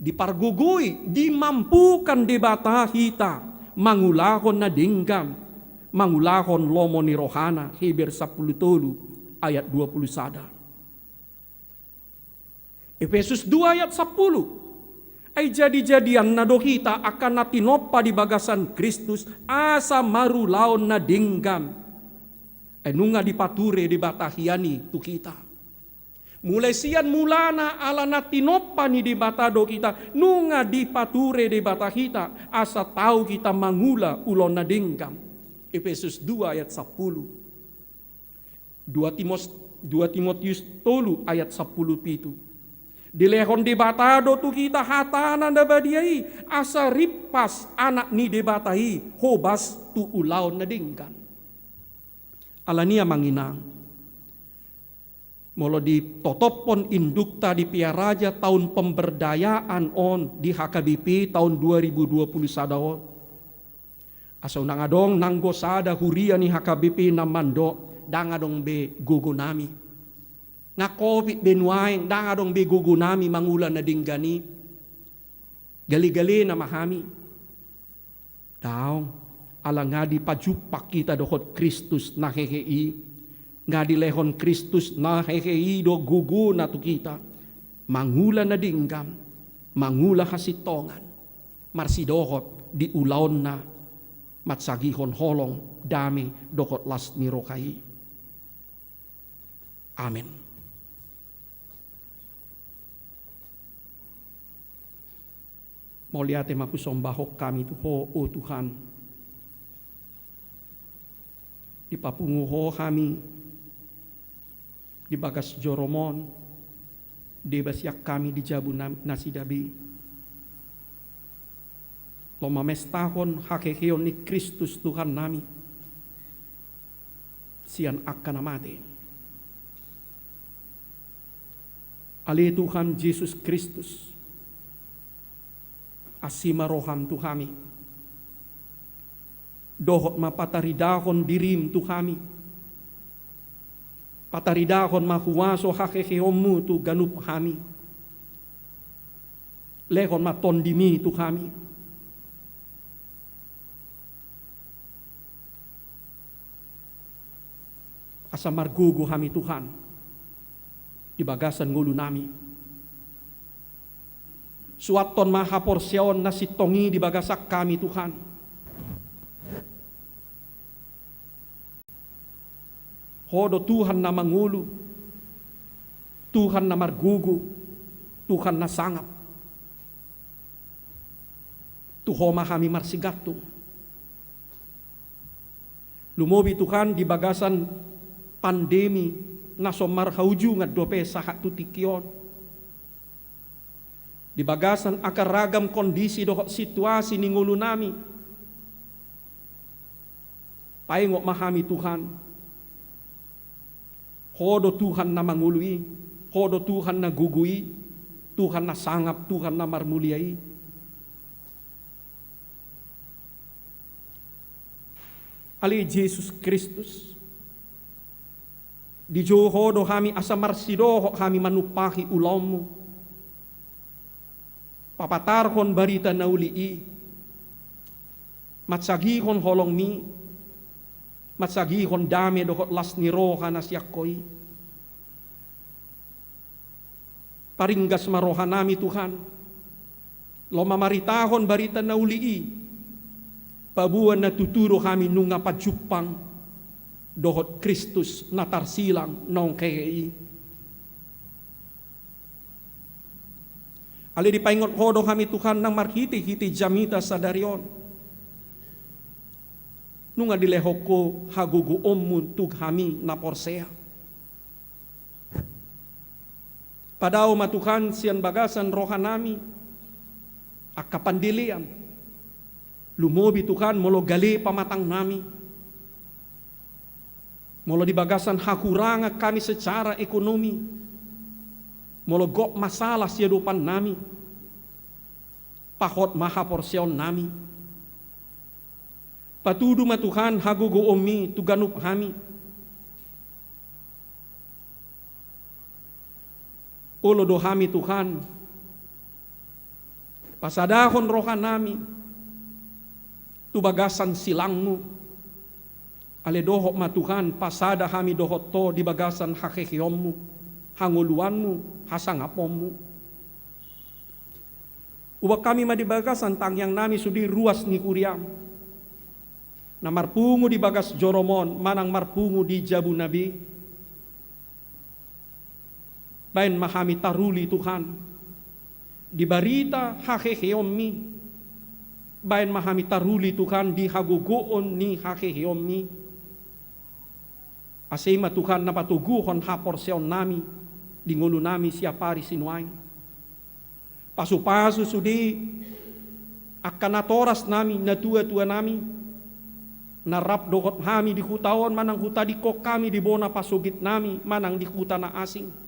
dipargugui, dimampukan dibata hita, mangulahon na dinggam, mangulahon lomo ni rohana, Heber 10 ayat 20 sada. Efesus 2 ayat 10, ay jadi-jadian na do kita akan natinopa di bagasan Kristus, asa marulaon na dinggam, ay nunga dipature di batahiani tu kita. Mulai sian mulana ala natinopa ni di batado kita, nunga dipature di bata kita, asa tahu kita mangula ulon na dinggam. Efesus 2 ayat 10. 2 Timotius 3 ayat 10 pitu. Dilehon di batado tu kita hatanan da badiai, asa ripas anak ni di batai, hobas tu ulaon na dinggam. Alania manginang. Molo di totopon indukta di piaraja tahun pemberdayaan on di HKBP tahun 2020 sadao. Aso nangadong nanggo sada huria ni HKBP namando dangadong be gugu nami. Nga COVID benuaing dangadong be gugu nami mangulan na dinggani. Gali-gali na mahami. Daong ala nga di pajupak kita dohot Kristus na hehei. Nga dilehon Kristus na heheido gugu na tu kita. Mangula na dinggam, mangula hasitongan, marsidohot di ulaon na, matsagihon holong dami dokot las ni rokai. Amen. Moliate makusombahok kami tuho o Tuhan. Ipapunguho kami di bagas joromon, debasyak kami di jabu nasidabi. Lo mamestahon hakekeon ni Kristus Tuhan nami, sian akan amate. Ale Tuhan Yesus Kristus, asima roham Tuhami, dohot mapataridahon dirim Tuhami, pataridahon mahuwaso hakekeomu tu ganup hami. Lehon matondimi tu kami. Asa margugu kami Tuhan di bagasan ngulu nami. Suaton mahaporsyaon na sitongi di bagasak kami Tuhan. Hodo Tuhan na mangulu, Tuhan na margugu, Tuhan na sangap. Tuhoma kami marsigatung. Lumobi Tuhan di bagasan pandemi na somarhauju nga dope sa hatutikion. Di bagasan akaragam kondisi do situasi ni ngulu nami. Paingok mahami Tuhan. Hodo Tuhan na mangului, hodo Tuhan na gugui, Tuhan na sangap, Tuhan na marmuliai. Ali Jesus Kristus, di hodo kami asa marsidoho kami manupahi ulawmu. Papatarhon barita na ulii, matsagihon holong mi, matsagihon dame dohot las ni roha na siyakoy. Paringgas maroha nami Tuhan. Lo mamaritahon barita na ulii. Pabuan na tuturo kami nunga pajupang dohot Kristus na tarsilang nong kei. Ali di paingot hodo kami Tuhan nang marhiti-hiti jamita sa darion. Nunga dilehok ko hagugu omun tug kami na porsea. Padao matukan sian bagasan rohanami akapandilian. Lumobi Tuhan molo gali pamatang nami. Molo di bagasan hakuranga kami secara ekonomi. Molo gok masalah siadupan nami. Pahot maha porsion nami. Patudu matuhan hagugo omi tuganup hami. Ulo dohami Tuhan, pasadahon rohanami, tubagasan silangmu, ale dohok matuhan pasada hami dohot to di bagasan hakekiyommu, hanguluanmu, hasangapommu. Ubak kami madibagasan tangyang nami sudi ruas ni kuriam, na marpungu di bagas joromon, manang marpungu di jabu nabi, bain mahami taruli Tuhan, di barita hakeheomi, bain mahami taruli Tuhan di hagugoon ni hakeheomi, asema Tuhan napatuguhon haporseon nami, di ngulu nami siapari sinuain, pasu-pasu sudi, akan natoras nami, natua-tua nami, narap dohot hami di hutaon, manang huta di kok kami di bona pasugit nami, manang di huta na asing.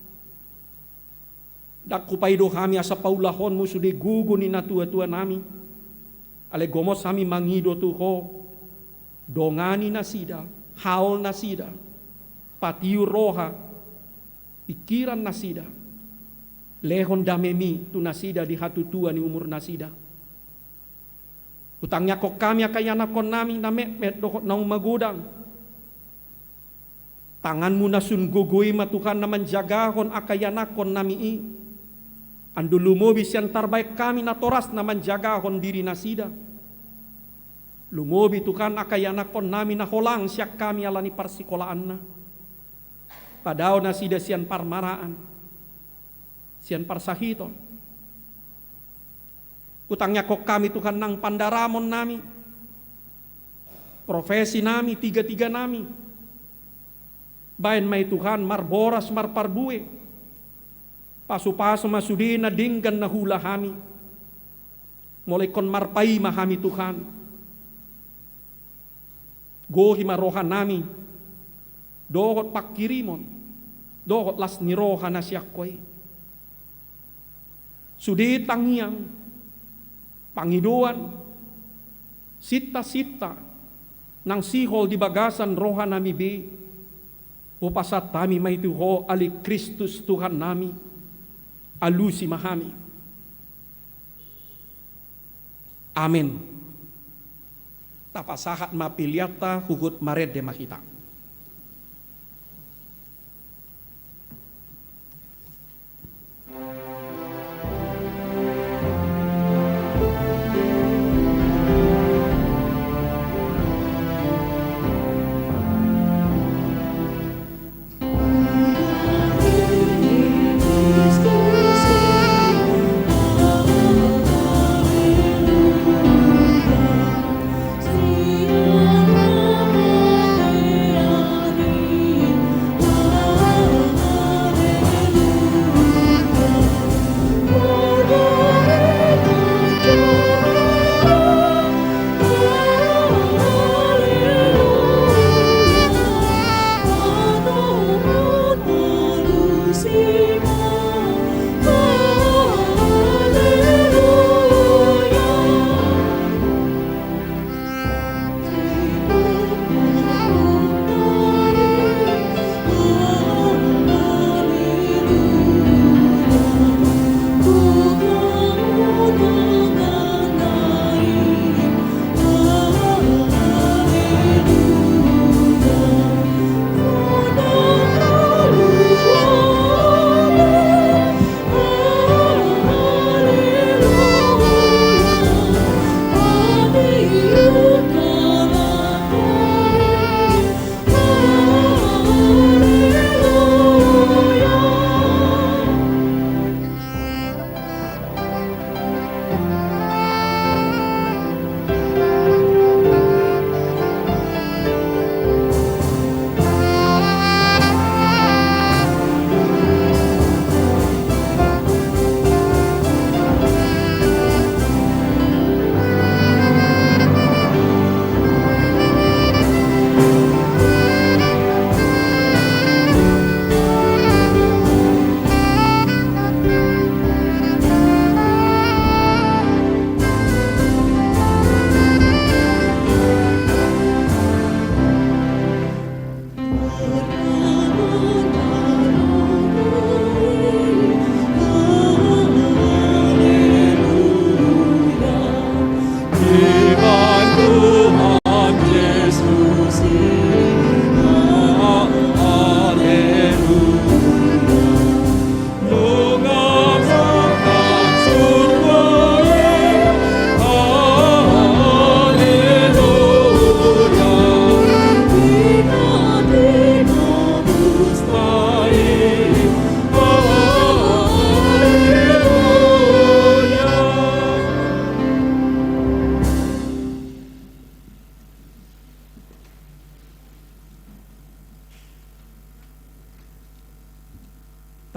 Dak kupaido kami asa paulahon mo sudi gugu ni natua-tua nami. Ale gomos kami mangido tuho. Dongani nasida, haol nasida, patiu roha, pikiran nasida. Lehon damemi tu nasida di hatutua ni umur nasida. Utangnya kok kami akayana kon nami na met dokot naung magudang. Tanganmu nasun gugui matuhan na manjagahon akayana kon nami i. Ando lumobi sian tarbaik kami na toras na manjagahon diri nasida. Lumobi Tuhan akayana kon nami na holang siak kami alani parsikolaan na. Padao nasida sian parmaraan, sian parsahiton. Utangnya kok kami Tuhan nang pandaramon nami, profesi nami, tiga-tiga nami. Bain may Tuhan marboras marparbue. Pasu-pasu masudi na dinggan na hula hami. Mulai kon marpai mahami Tuhan. Gohi marohan nami. Dohot pakirimon. Dohot las niroha na siyakoy. Sudi tangiang. Pangiduan. Sita-sita. Nang sihol di bagasan roha nami be. Upasat tami may tuho ali Kristus Tuhan nami. Alusi mahami. Amin. Tapasahat mapiliata hugut mared de makita.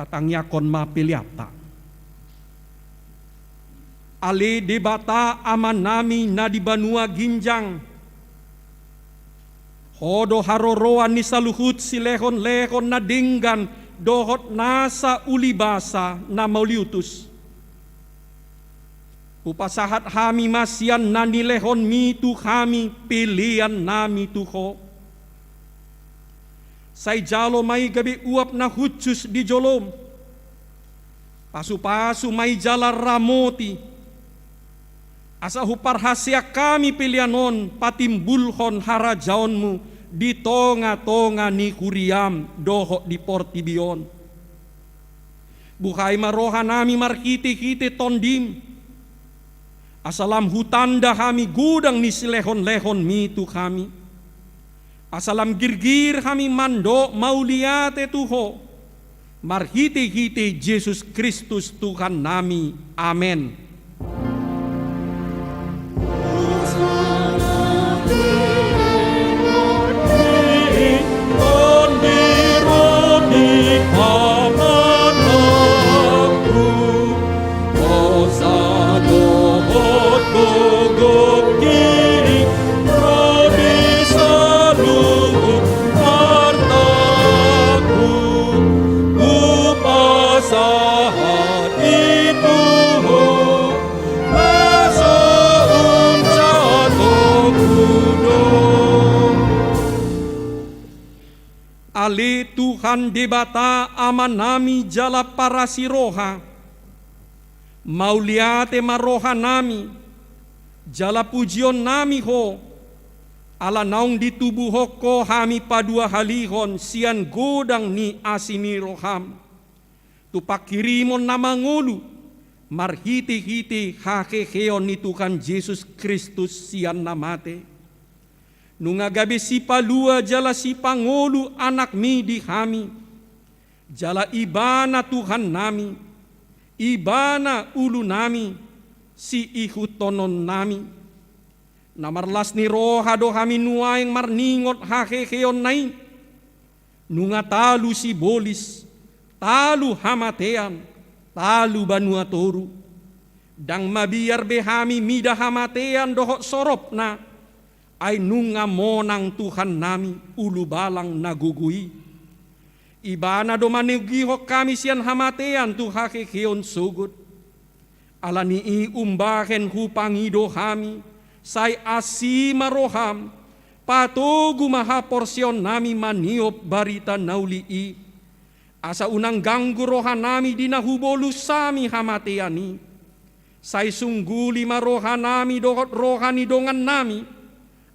tatangyakon mapiliata. Ale debata aman nami na di Banua Ginjang. Hodo haroroan ni saluhut si lehon-lehon na dinggan dohot nasa ulibasa na mauliutus. Upasahat hami masyan na nilehon mitu kami pilihan nami tuho. Say jalo may gabi uap na hutsus di jolom. Pasu-pasu may jala ramoti. Asa huparhasya kami pilihanon patimbulhon harajaonmu di tonga-tonga ni kuriam doho di portibion. Buhay maroha nami marhiti-hiti tondim. Asalam hutanda kami gudang ni silehon-lehon mitu kami. Asalam girgir kami mando mauliate tuho. Marhiti-hiti Yesus Kristus Tuhan nami. Amen. Ale Tuhan debata aman nami jala para siroha. Mauliate maroha nami. Jala pujion nami ho. Ala naung ditubuh ko hami padua halihon sian godang ni asini roham. Tupakirimon namangulu. Marhiti-hiti hakeheon ni Tuhan Yesus Kristus sian namate. Nunga gabi si palua jala si pangolu anak mi di kami. Jala ibana Tuhan nami. Ibana ulu nami. Si ihutonon nami. Namarlas ni roha do kami nuaing marningot hakekeon nai. Nunga talu si bolis. Talu hamatean. Talu banua toru. Dang mabiar behami mida hamatean dohot sorop na. Ay nunga monang Tuhan nami ulu balang nagugui. Ibana do manigihok kami siyan hamatean tu hakekeon sugod. Alani umbahen hupangido kami say asima roham patugu maha porsyon nami maniop barita naulii. Asa unang ganggu roha nami dinahubolu sami hamateani. Say sungguli maroha nami dohot rohani dongan nami.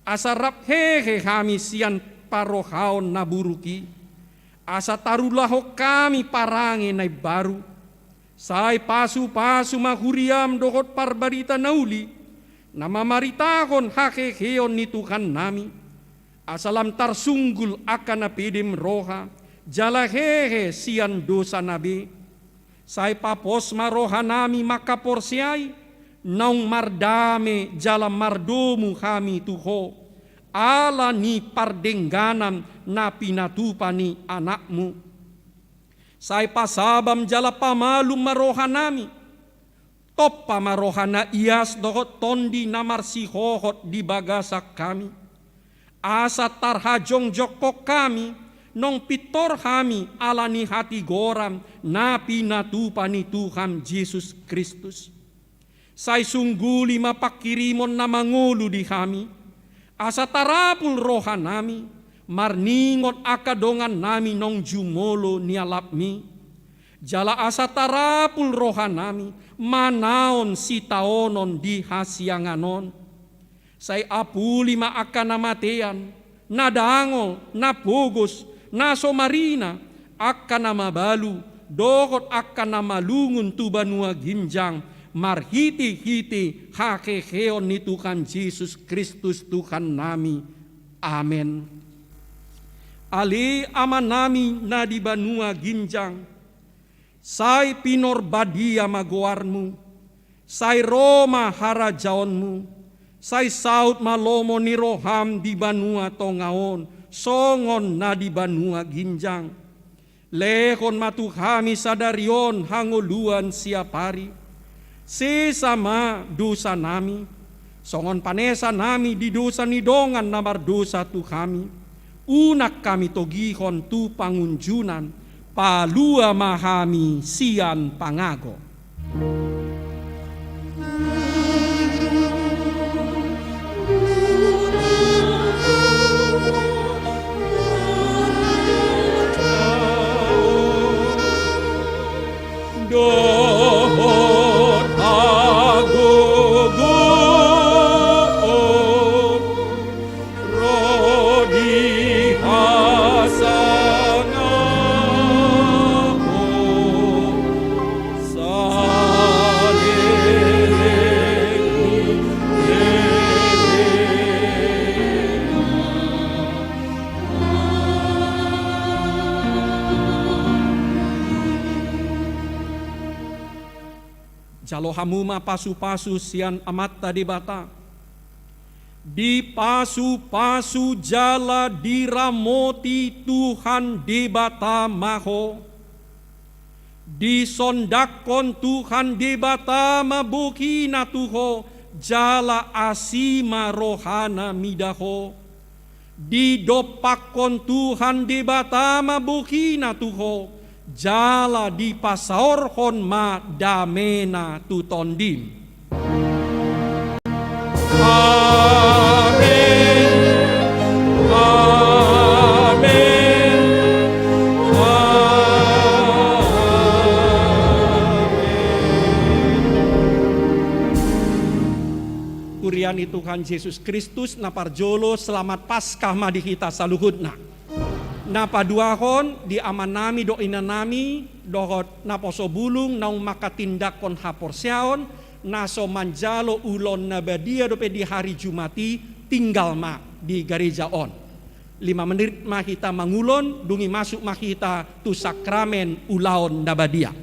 Asarap hehe kami sian parohaon naburuki. Asa tarulaho kami parange na baru. Say pasu-pasu mahuriam dohot parbarita nauli. Namamaritahon hakeheon ni Tuhan nami. Asalam tarsunggul akan napidim roha. Jala hehe sian dosa nabi. Say papos maroha nami makaporsiay. Naung mardame jala mardomu kami tuho. Ala ni pardengganan na pinatupani anakmu. Say pasabam jala pamalum maroha nami. Toppa maroha na iyas dohot tondi namar si hohot di bagasak kami. Asa tarhajong jokok kami. Nong pitor kami ala ni hati goram na pinatupani Tuhan Yesus Kristus. Say sungguli mapakirimon na mangulu di kami. Asa tarapul roha nami. Marningot akadongan nami nong jumolo nialapmi. Jala asa tarapul roha nami. Manaon si taonon di hasyanganon. Say apuli maaka namatean. Nadangol, napugos, nasomarina. Aka namabalu. Dohot aka namalungun tu Banua Ginjang. Marhiti-hiti hakeheon ni Tuhan Yesus Kristus Tuhan nami. Amen. Ali aman nami na di Banua Ginjang. Say pinorbadia magoarmu. Say Roma harajaonmu. Say saut malomo ni roham di Banua tongaon. Songon na di Banua Ginjang. Lehon matu kami sadarion hangoluan siapari. Sesama dosa nami. Songon panesa nami di dosa nidongan namar dosa tu kami. Unak kami togihon tu pangunjunan. Palua mahami sian pangago. Dohot agogo rodi hasangaho saleleni jalo hamuma pasu-pasu sian amat tadi bata. Di pasu-pasu jala diramoti Tuhan di bata maho. Di sondakon Tuhan di bata mabukina tuho jala asima rohana midaho. Di dopakon Tuhan di bata mabukina tuho jala di pasaorhon ma damena tutondim. Amin, amin, amin. Kuriani Tuhan Yesus Kristus naparjolo selamat Paskah madi kita saluhutna. Napaduahon di aman nami do ina nami dohot naposo bulung naung makatindakon haporseaon naso manjalo ulon nabadia dope di hari Jumati tinggal ma di gereja on. 5 menit mah kita mangulon dungi masuk mah kita tu sakramen ulaon nabadia.